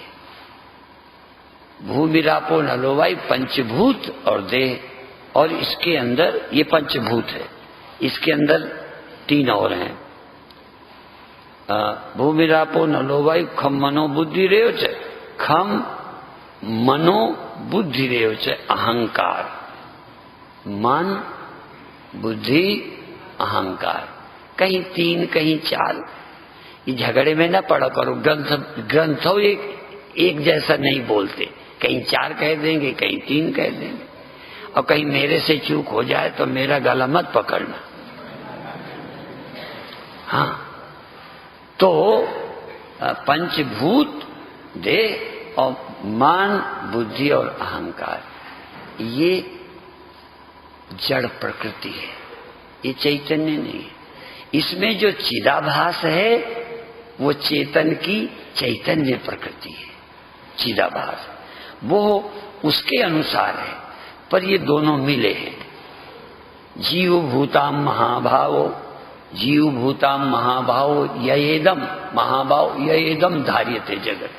भूमिरापो नलो वायु पंचभूत और देह, और इसके अंदर ये पंचभूत है, इसके अंदर तीन और हैं। भूमिरापो नलो वायु खम मनो बुद्धि रेव च, खम मनो बुद्धि रेव च अहंकार। मन, बुद्धि, अहंकार, कहीं तीन कहीं चार। ये झगड़े में ना पड़ा करो। ग्रंथों एक जैसा नहीं बोलते, कहीं चार कह देंगे, कहीं तीन कह देंगे। और कहीं मेरे से चूक हो जाए तो मेरा गला मत पकड़ना। हाँ, तो पंचभूत देह और मन, बुद्धि और अहंकार, ये जड़ प्रकृति है, ये चैतन्य नहीं है। इसमें जो चिदाभास है वो चेतन की चैतन्य प्रकृति है। चिदाभास वो उसके अनुसार है, पर ये दोनों मिले हैं। जीव भूताम महाभावो, जीव भूताम महाभावो ययेदम महाभाव ययेदम धार्यते जगत।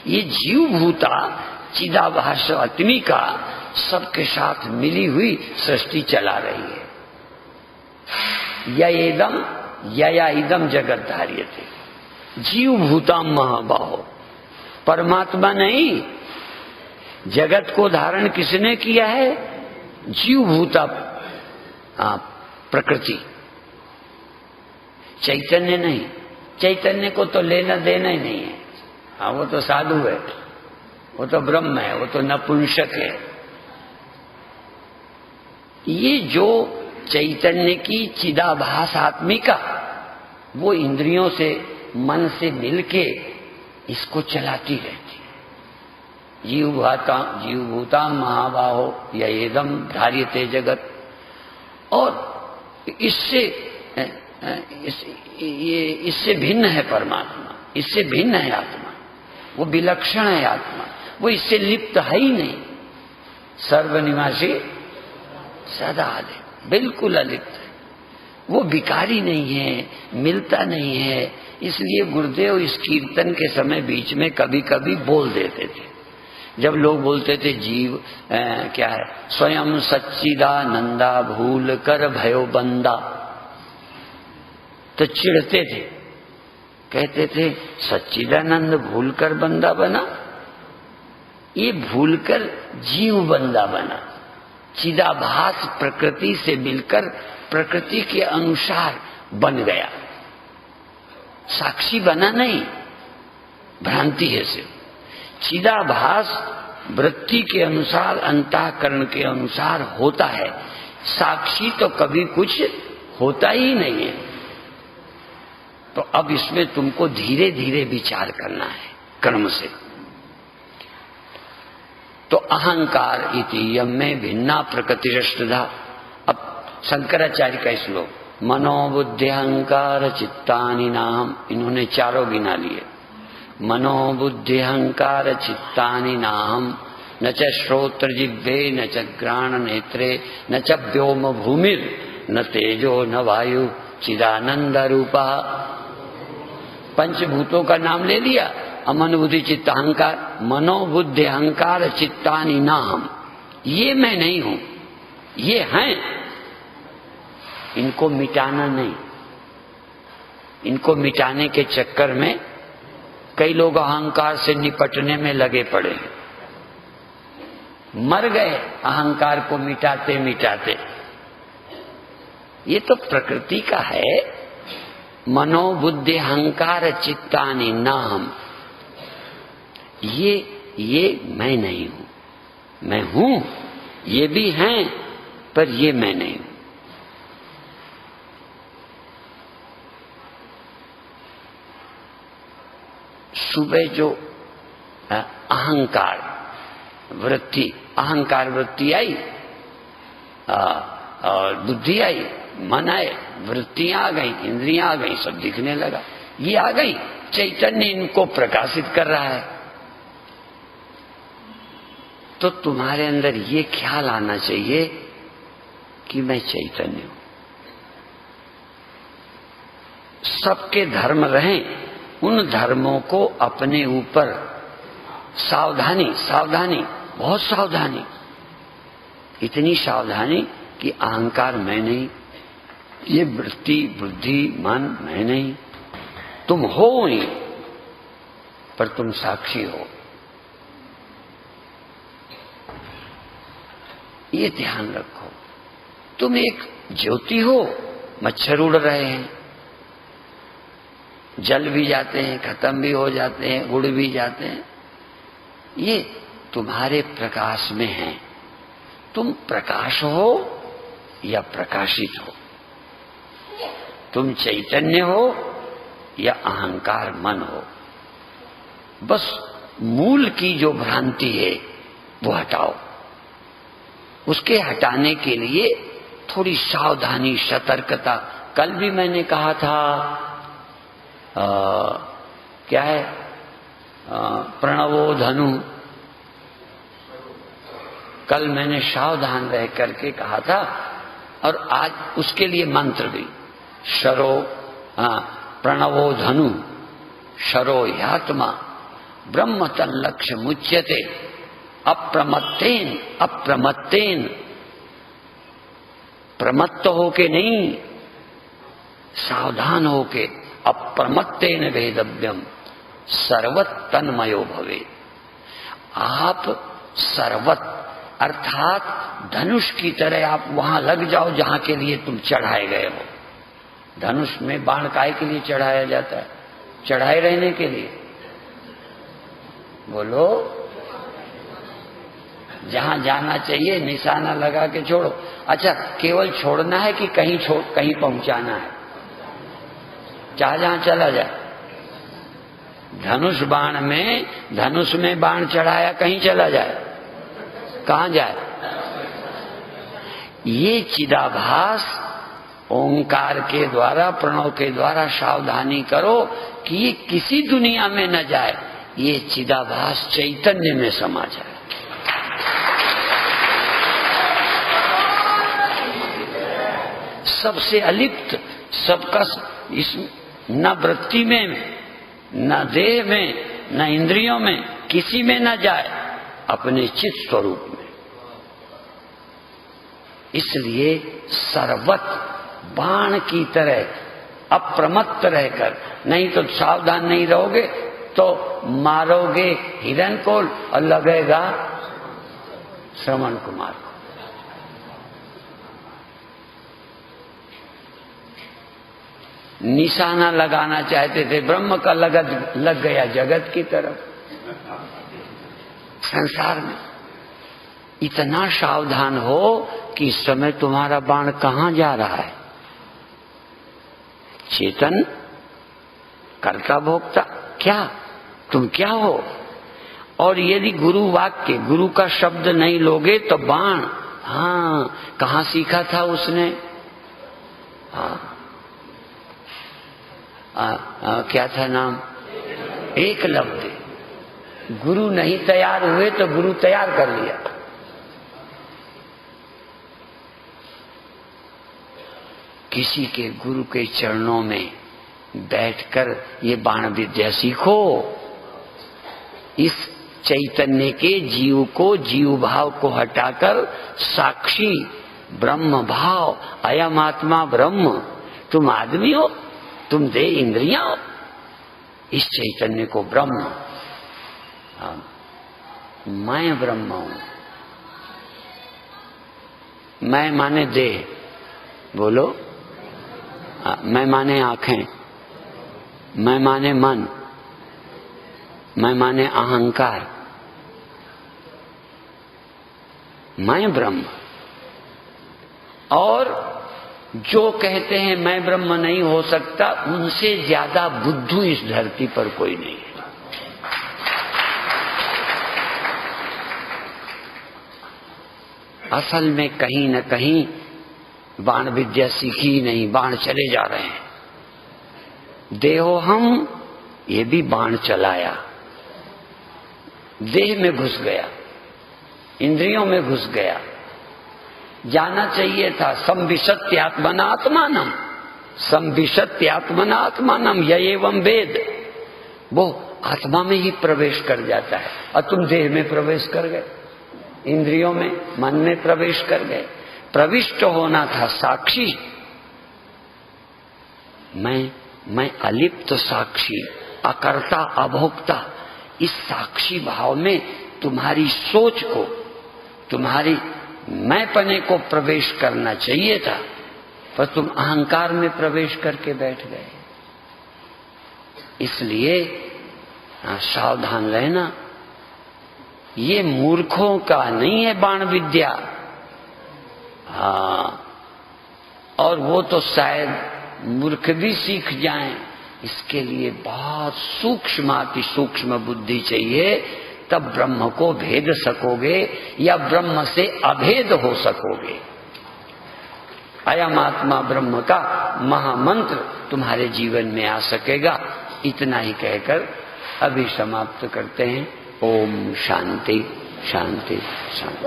ये जीव भूता चिदाभास आत्मिका सबके साथ मिली हुई सृष्टि चला रही है। ययेदम यया इदम जगत धार्यते, जीव भूताम महाभाव, परमात्मा नहीं, जगत को धारण किसने किया है? जीव भूता प्रकृति, चैतन्य नहीं। चैतन्य को तो लेना देना ही नहीं है। हाँ, वो तो साधु है, वो तो ब्रह्म है, वो तो नपुंसक है। ये जो चैतन्य की चिदाभास आत्मिका वो इंद्रियों से मन से मिलके इसको चलाती रहती है। जीव भूता महाबाहो ययेदम धार्यते जगत। और इससे भिन्न है परमात्मा, इससे भिन्न है आत्मा, वो विलक्षण है आत्मा, वो इससे लिप्त है ही नहीं। सर्वनिवासी सदा आदि, बिल्कुल अलिप्त है, वो विकारी नहीं है, मिलता नहीं है। इसलिए गुरुदेव इस कीर्तन के समय बीच में कभी कभी बोल देते थे। जब लोग बोलते थे जीव क्या है, स्वयं सच्चिदानंदा भूल कर भयो बंदा, तो चिढ़ते थे, कहते थे सच्चिदानंद भूल कर बंदा बना, ये भूलकर जीव बंदा बना। चिदाभास प्रकृति से मिलकर प्रकृति के अनुसार बन गया, साक्षी बना नहीं, भ्रांति है सिर्फ। चिदाभास वृत्ति के अनुसार, अंतःकरण के अनुसार होता है, साक्षी तो कभी कुछ होता ही नहीं है। तो अब इसमें तुमको धीरे धीरे विचार करना है कर्म से। तो अहंकार इति यम में भिन्ना प्रकृतिरष्टधा। अब शंकराचार्य का श्लोक, मनोबुद्धि अहंकार चित्तानि नाम, इन्होंने चारों गिना लिए। मनोबुद्धि अहंकार चित्तानि नाम, न च श्रोत्र जिह्वे न च घ्राण नेत्रे न च व्योम भूमिर न तेजो न वायु चिदानंद रूपा। पंचभूतों का नाम ले लिया, अमन बुद्धि चित्त अहंकार। मनोबुद्धि अहंकार चित्तानि नाम, ये मैं नहीं हूं, ये हैं, इनको मिटाना नहीं। इनको मिटाने के चक्कर में कई लोग अहंकार से निपटने में लगे पड़े हैं, मर गए अहंकार को मिटाते मिटाते। ये तो प्रकृति का है। मनोबुद्धि अहंकार चित्तानि नाम, ये मैं नहीं हूं, मैं हूं, ये भी हैं, पर ये मैं नहीं हूं। सुबह जो अहंकार वृत्ति आई और बुद्धि आई, मन आए, वृत्तियां आ गई, इंद्रियां आ गई, सब दिखने लगा, ये आ गई, चैतन्य इनको प्रकाशित कर रहा है। तो तुम्हारे अंदर ये ख्याल आना चाहिए कि मैं चैतन्य हूं। सबके धर्म रहें, उन धर्मों को अपने ऊपर सावधानी, बहुत सावधानी, इतनी सावधानी कि अहंकार मैं नहीं, ये वृत्ति बुद्धि मन मैं नहीं, तुम हो ही, पर तुम साक्षी हो। ये ध्यान रखो। तुम एक ज्योति हो, मच्छर उड़ रहे हैं, जल भी जाते हैं, खत्म भी हो जाते हैं, उड़ भी जाते हैं, ये तुम्हारे प्रकाश में है। तुम प्रकाश हो या प्रकाशित हो, तुम चैतन्य हो या अहंकार मन हो। बस मूल की जो भ्रांति है वो हटाओ। उसके हटाने के लिए थोड़ी सावधानी, सतर्कता। कल भी मैंने कहा था क्या है, प्रणवो धनु। कल मैंने सावधान रह करके कहा था, और आज उसके लिए मंत्र भी, शरो प्रणवो धनु शरो ह्यात्मा ब्रह्म तल्लक्ष्य मुच्यते अप्रमत्तेन। अप्रमत्तेन, प्रमत्त होके नहीं, सावधान होके, अप्रमत्तेन वेदव्यम सर्वत तन्मयो भवे। आप सर्वत अर्थात धनुष की तरह आप वहां लग जाओ जहां के लिए तुम चढ़ाए गए हो। धनुष में बाण काहे के लिए चढ़ाया जाता है? चढ़ाए रहने के लिए। बोलो, जहां जाना चाहिए निशाना लगा के छोड़ो। अच्छा, केवल छोड़ना है कि कहीं पहुंचाना है? चाहे जहां चला जाए। धनुष में बाण चढ़ाया, कहीं चला जाए, कहां जाए? ये चिदाभास ओंकार के द्वारा, प्रणव के द्वारा सावधानी करो कि ये किसी दुनिया में न जाए, ये चिदाभास चैतन्य में समा जाए। सबसे अलिप्त, सबका इस न वृत्ति में, न देह में, न इंद्रियों में, किसी में न जाए, अपने चित स्वरूप में। इसलिए सर्वत बाण की तरह अप्रमत्त रहकर, नहीं तो सावधान नहीं रहोगे तो मारोगे हिरण को और लगेगा श्रवण कुमार को। निशाना लगाना चाहते थे, ब्रह्म का लग गया जगत की तरफ। संसार में इतना सावधान हो कि इस समय तुम्हारा बाण कहां जा रहा है। चेतन, कर्ता, भोक्ता, क्या तुम क्या हो? और यदि गुरु वाक्य, गुरु का शब्द नहीं लोगे तो बाण, कहां सीखा था उसने? क्या था नाम? एकलव्य। गुरु नहीं तैयार हुए तो गुरु तैयार कर लिया। किसी के गुरु के चरणों में बैठकर ये बाण विद्या सीखो। इस चैतन्य के जीव को, जीव भाव को हटाकर साक्षी ब्रह्म भाव, अयम आत्मा ब्रह्म, तुम आदमी हो, तुम देह इंद्रियां हो, इस चैतन्य को ब्रह्म, मैं ब्रह्म हूं। मैं माने देह, बोलो। मैं माने आंखें, मैं माने मन, मैं माने अहंकार, मैं ब्रह्म। और जो कहते हैं मैं ब्रह्म नहीं हो सकता, उनसे ज्यादा बुद्धू इस धरती पर कोई नहीं है। असल में कहीं न कहीं बाण विद्या सीखी ही नहीं, बाण चले जा रहे हैं। देहो हम, ये भी बाण चलाया, देह में घुस गया, इंद्रियों में घुस गया। जाना चाहिए था संविशत्यात्मनात्मानम, संविशत्यात्मनात्मानम यएवं वेद। वो आत्मा में ही प्रवेश कर जाता है, और तुम देह में प्रवेश कर गए, इंद्रियों में, मन में प्रवेश कर गए। प्रविष्ट होना था साक्षी। मैं अलिप्त साक्षी, अकर्ता अभोक्ता, इस साक्षी भाव में तुम्हारी सोच को, तुम्हारी मैंपने को प्रवेश करना चाहिए था, पर तुम अहंकार में प्रवेश करके बैठ गए। इसलिए सावधान रहना। ये मूर्खों का नहीं है बाण विद्या। और वो तो शायद मूर्ख भी सीख जाएं। इसके लिए बहुत सूक्ष्म, अति सूक्ष्म बुद्धि चाहिए, तब ब्रह्म को भेद सकोगे या ब्रह्म से अभेद हो सकोगे। अयम आत्मा ब्रह्म का महामंत्र तुम्हारे जीवन में आ सकेगा। इतना ही कहकर अभी समाप्त करते हैं। ओम शांति शांति शांति।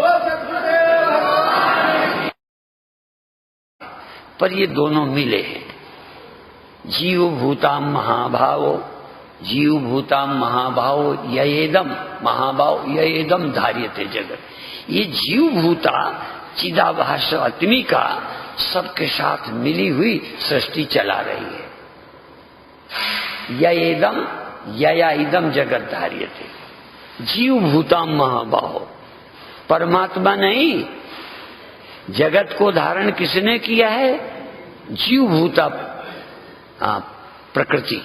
पर ये दोनों मिले हैं। जीव भूताम महाभावो, जीव भूताम महाभावो ययेदम महाभाव ययेदम धार्यते जगत। ये जीव भूता चिदाभास आत्मिका सबके साथ मिली हुई सृष्टि चला रही है। ययेदम यया इदम जगत धार्यते। जीव भूताम महाभाव, परमात्मा नहीं, जगत को धारण किसने किया है? जीव भूता प्रकृति,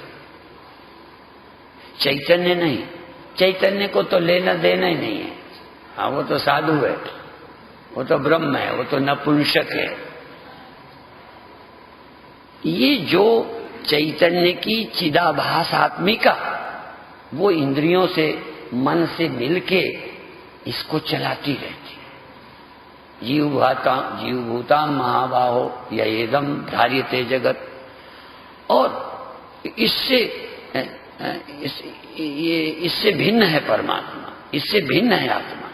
चैतन्य नहीं। चैतन्य को तो लेना देना ही नहीं है। हाँ, वो तो साधु है, वो तो ब्रह्म है, वो तो नपुंसक है। ये जो चैतन्य की चिदाभास आत्मिका, वो इंद्रियों से मन से मिलके इसको चलाती रहती है। जीव भूता महाबाहो ययेदम धार्यते जगत। और इससे भिन्न है परमात्मा, इससे भिन्न है आत्मा,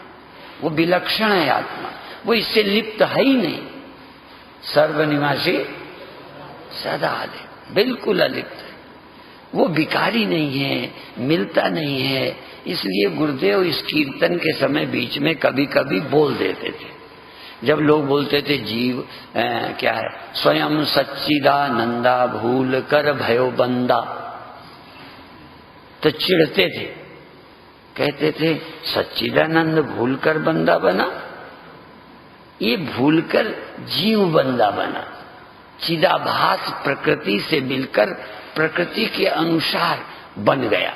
वो विलक्षण है आत्मा, वो इससे लिप्त है ही नहीं। सर्वनिवासी सदा आदि, बिल्कुल अलिप्त है, वो विकारी नहीं है, मिलता नहीं है। इसलिए गुरुदेव इस कीर्तन के समय बीच में कभी कभी बोल देते थे। जब लोग बोलते थे जीव क्या है, स्वयं सच्चिदानंदा भूल कर भयो बंदा, तो चिढ़ते थे, कहते थे सच्चिदानंद भूल कर बंदा बना, ये भूलकर जीव बंदा बना। चिदाभास प्रकृति से मिलकर प्रकृति के अनुसार बन गया,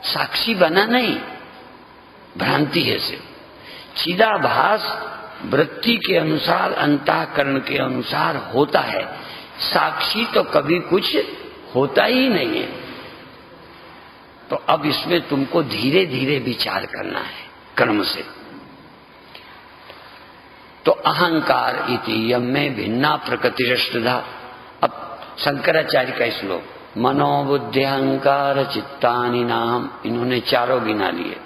साक्षी बना नहीं, भ्रांति है सिर्फ। चिदाभास वृत्ति के अनुसार, अंतःकरण के अनुसार होता है, साक्षी तो कभी कुछ होता ही नहीं है। तो अब इसमें तुमको धीरे धीरे विचार करना है कर्म से। तो अहंकार इति यम में भिन्ना प्रकृतिरष्टधा। अब शंकराचार्य का श्लोक, मनोबुद्धि अहंकार चित्तानि नाम, इन्होंने चारों गिना लिए।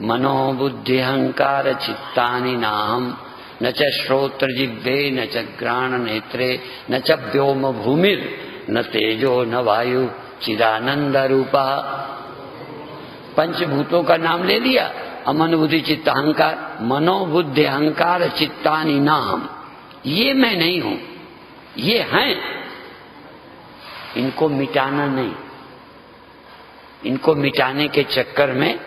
मनोबुद्धि अहंकार चित्तानि नाम, न च श्रोत्र जिह्वे न च घ्राण नेत्रे न च व्योम भूमिर न तेजो न वायु चिदानंद रूपा। पंचभूतों का नाम ले लिया, अमन बुद्धि चित्त अहंकार। मनोबुद्धि अहंकार चित्तानि नाम, ये मैं नहीं हूं, ये हैं, इनको मिटाना नहीं। इनको मिटाने के चक्कर में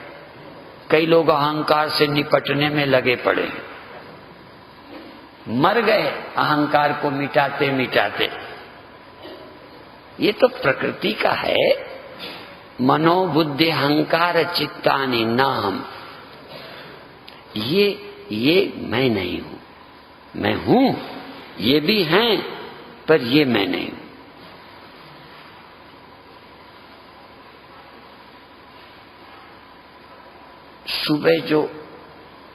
कई लोग अहंकार से निपटने में लगे पड़े हैं, मर गए अहंकार को मिटाते मिटाते। ये तो प्रकृति का है। मनोबुद्धि अहंकार चित्तानि नाम, ये मैं नहीं हूं। मैं हूं, ये भी हैं, पर ये मैं नहीं हूं। सुबह जो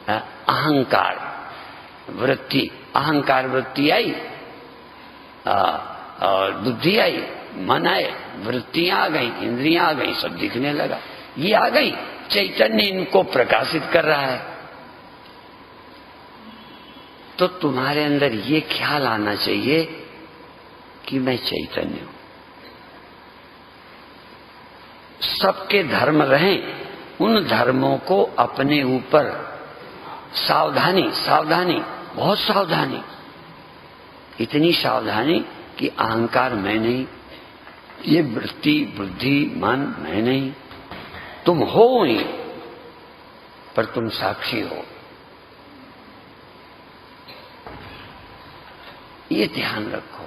अहंकार वृत्ति आई और बुद्धि आई, मन आए, वृत्तियां आ गई, इंद्रियां आ गई, सब दिखने लगा। ये आ गई, चैतन्य इनको प्रकाशित कर रहा है। तो तुम्हारे अंदर ये ख्याल आना चाहिए कि मैं चैतन्य हूं। सबके धर्म रहें, उन धर्मों को अपने ऊपर सावधानी, बहुत सावधानी, इतनी सावधानी कि अहंकार मैं नहीं, ये वृत्ति बुद्धि मन मैं नहीं। तुम हो ही, पर तुम साक्षी हो, ये ध्यान रखो।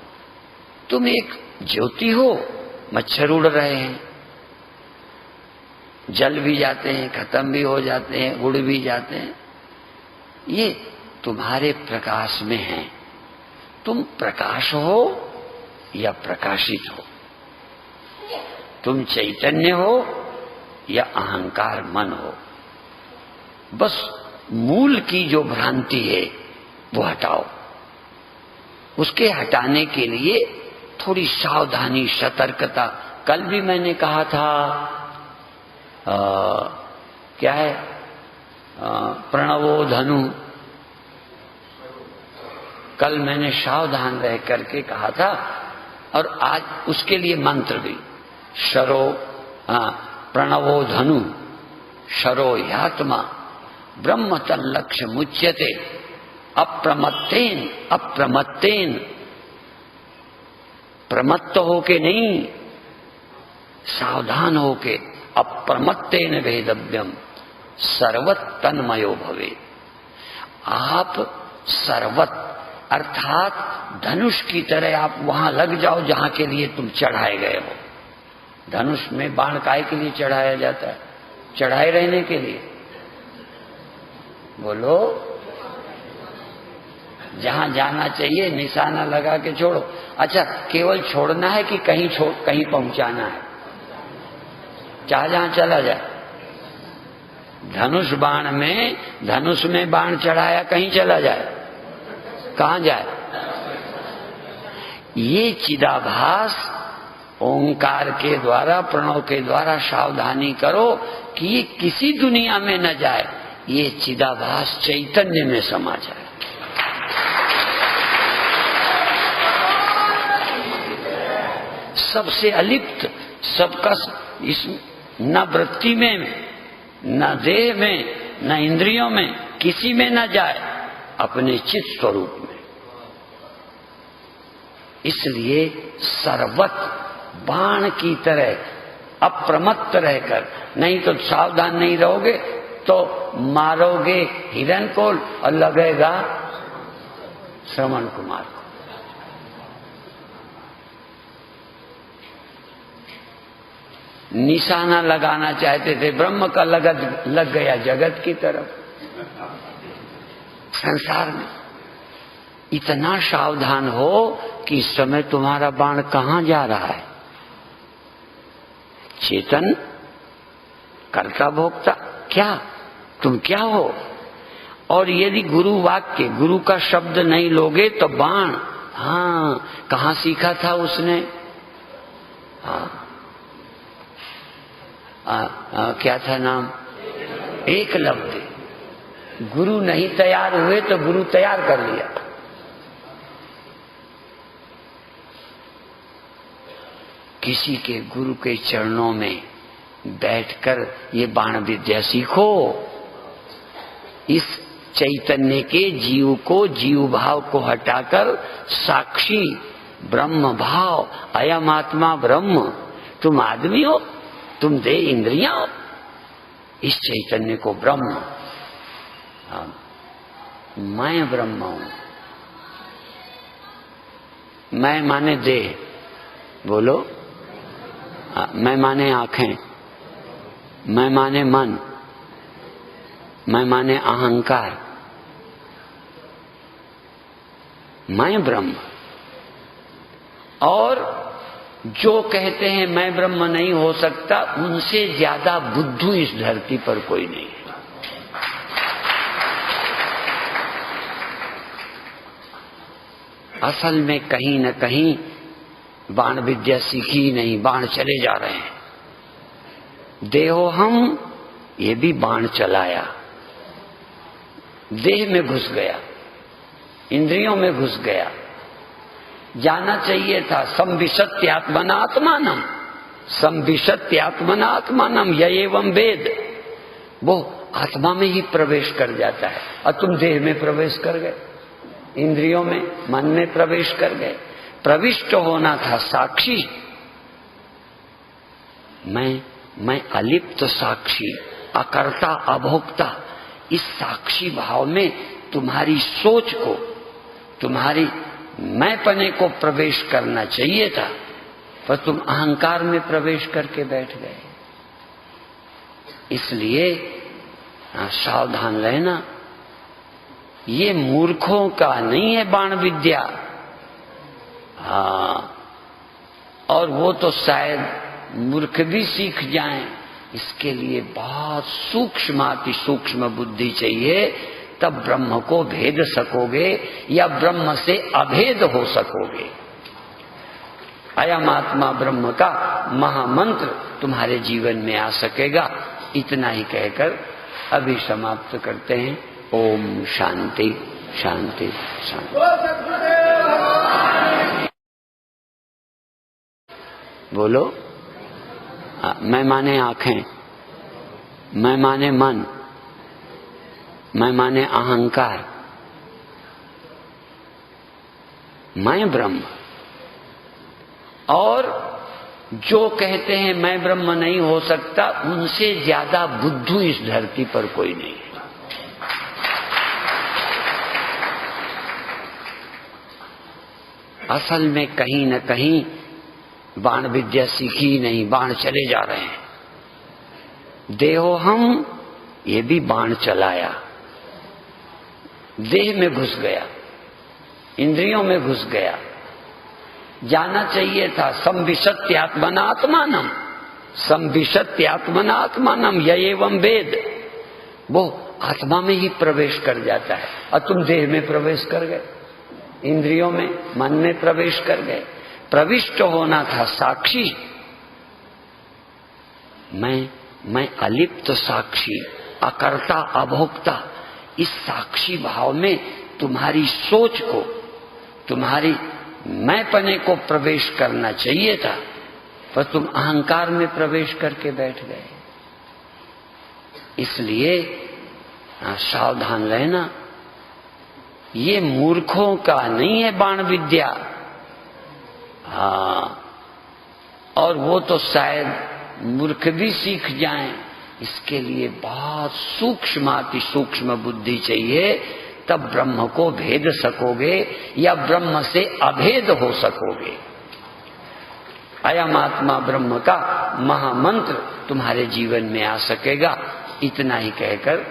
तुम एक ज्योति हो, मच्छर उड़ रहे हैं, जल भी जाते हैं, खत्म भी हो जाते हैं, उड़ भी जाते हैं, ये तुम्हारे प्रकाश में है। तुम प्रकाश हो या प्रकाशित हो, तुम चैतन्य हो या अहंकार मन हो। बस मूल की जो भ्रांति है वो हटाओ। उसके हटाने के लिए थोड़ी सावधानी, सतर्कता। कल भी मैंने कहा था क्या है, प्रणवो धनु। कल मैंने सावधान रह करके कहा था, और आज उसके लिए मंत्र भी, शरो प्रणवो धनु शरो यात्मा ब्रह्म तल्लक्ष्य मुच्यते अप्रमत्तेन। अप्रमत्तेन, प्रमत्त होके नहीं, सावधान होके। अप्रमत्तेन वेदव्यम सर्वत तन्मयो भवे। आप सर्वत अर्थात धनुष की तरह आप वहां लग जाओ जहां के लिए तुम चढ़ाए गए हो। धनुष में बाण काहे के लिए चढ़ाया जाता है? चढ़ाए रहने के लिए। बोलो, जहां जाना चाहिए निशाना लगा के छोड़ो। अच्छा, केवल छोड़ना है कि कहीं पहुंचाना है? चाहे जहां चला जाए। धनुष में बाण चढ़ाया, कहीं चला जाए, कहां जाए? ये चिदाभास ओंकार के द्वारा, प्रणव के द्वारा सावधानी करो कि ये किसी दुनिया में न जाए, ये चिदाभास चैतन्य में समा जाए। सबसे अलिप्त, सबका इस न वृत्ति में, न देह में, न इंद्रियों में, किसी में न जाए, अपने चित्त स्वरूप में। इसलिए सर्वत बाण की तरह अप्रमत्त रहकर, नहीं तो सावधान नहीं रहोगे तो मारोगे हिरण को और लगेगा श्रवण कुमार को। निशाना लगाना चाहते थे, ब्रह्म का लग गया जगत की तरफ। संसार में इतना सावधान हो कि इस समय तुम्हारा बाण कहां जा रहा है। चेतन, कर्ता, भोक्ता, क्या तुम क्या हो? और यदि गुरु वाक्य, गुरु का शब्द नहीं लोगे तो बाण, कहां सीखा था उसने? क्या था नाम? एकलव्य। गुरु नहीं तैयार हुए तो गुरु तैयार कर लिया। किसी के गुरु के चरणों में बैठकर ये बाण विद्या सीखो। इस चैतन्य के जीव को, जीव भाव को हटाकर साक्षी ब्रह्म भाव, अयम आत्मा ब्रह्म, तुम आदमी हो, तुम देह इंद्रियां हो, इस चैतन्य को ब्रह्म, मैं ब्रह्म हूं। मैं माने देह, बोलो। मैं माने आंखें, मैं माने मन, मैं माने अहंकार, मैं ब्रह्म। और जो कहते हैं मैं ब्रह्म नहीं हो सकता, उनसे ज्यादा बुद्धू इस धरती पर कोई नहीं है। असल में कहीं न कहीं बाण विद्या सीखी नहीं, बाण चले जा रहे हैं। देहो हम, ये भी बाण चलाया, देह में घुस गया, इंद्रियों में घुस गया। जाना चाहिए था संविशत्यात्मनात्मानम, संविशत्यात्मनात्मानम यएवं वेद। वो आत्मा में ही प्रवेश कर जाता है, और तुम देह में प्रवेश कर गए, इंद्रियों में, मन में प्रवेश कर गए। प्रविष्ट होना था साक्षी। मैं अलिप्त साक्षी, अकर्ता अभोक्ता, इस साक्षी भाव में तुम्हारी सोच को, तुम्हारी मैंपने को प्रवेश करना चाहिए था, पर तुम अहंकार में प्रवेश करके बैठ गए। इसलिए सावधान रहना। ये मूर्खों का नहीं है बाण विद्या। और वो तो शायद मूर्ख भी सीख जाएं। इसके लिए बहुत सूक्ष्म, अति सूक्ष्म बुद्धि चाहिए। तब ब्रह्म को भेद सकोगे या ब्रह्म से अभेद हो सकोगे। अयम आत्मा ब्रह्म का महामंत्र तुम्हारे जीवन में आ सकेगा। इतना ही कहकर अभी समाप्त करते हैं। ओम शांति शांति शांति। बोलो। मैं माने आंखें, मैं माने मन, मैं माने अहंकार, मैं ब्रह्म। और जो कहते हैं मैं ब्रह्म नहीं हो सकता, उनसे ज्यादा बुद्धू इस धरती पर कोई नहीं है। असल में कहीं न कहीं बाण विद्या सीखी नहीं, बाण चले जा रहे हैं। देहो हम, ये भी बाण चलाया, देह में घुस गया, इंद्रियों में घुस गया। जाना चाहिए था संविशत्यात्मनात्मानम, संविशत्यात्मनात्मानम यएवं वेद। वो आत्मा में ही प्रवेश कर जाता है और तुम देह में प्रवेश कर गए, इंद्रियों में, मन में प्रवेश कर गए। प्रविष्ट होना था साक्षी। मैं अलिप्त साक्षी, अकर्ता अभोक्ता। इस साक्षी भाव में तुम्हारी सोच को, तुम्हारी मैंपने को प्रवेश करना चाहिए था, पर तुम अहंकार में प्रवेश करके बैठ गए। इसलिए सावधान रहना। ये मूर्खों का नहीं है बाण विद्या। हाँ, और वो तो शायद मूर्ख भी सीख जाएं। इसके लिए बहुत सूक्ष्म अति सूक्ष्म बुद्धि चाहिए, तब ब्रह्म को भेद सकोगे या ब्रह्म से अभेद हो सकोगे। अयम आत्मा ब्रह्म का महामंत्र तुम्हारे जीवन में आ सकेगा। इतना ही कहकर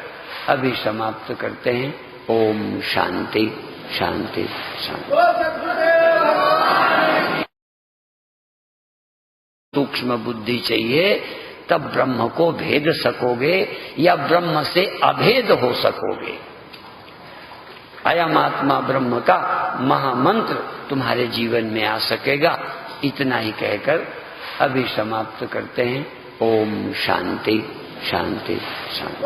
अभी समाप्त करते हैं। ओम शांति शांति शांति। सूक्ष्म बुद्धि चाहिए, तब ब्रह्म को भेद सकोगे या ब्रह्म से अभेद हो सकोगे। अयम आत्मा ब्रह्म का महामंत्र तुम्हारे जीवन में आ सकेगा। इतना ही कहकर अभी समाप्त करते हैं। ओम शांति शांति शांति।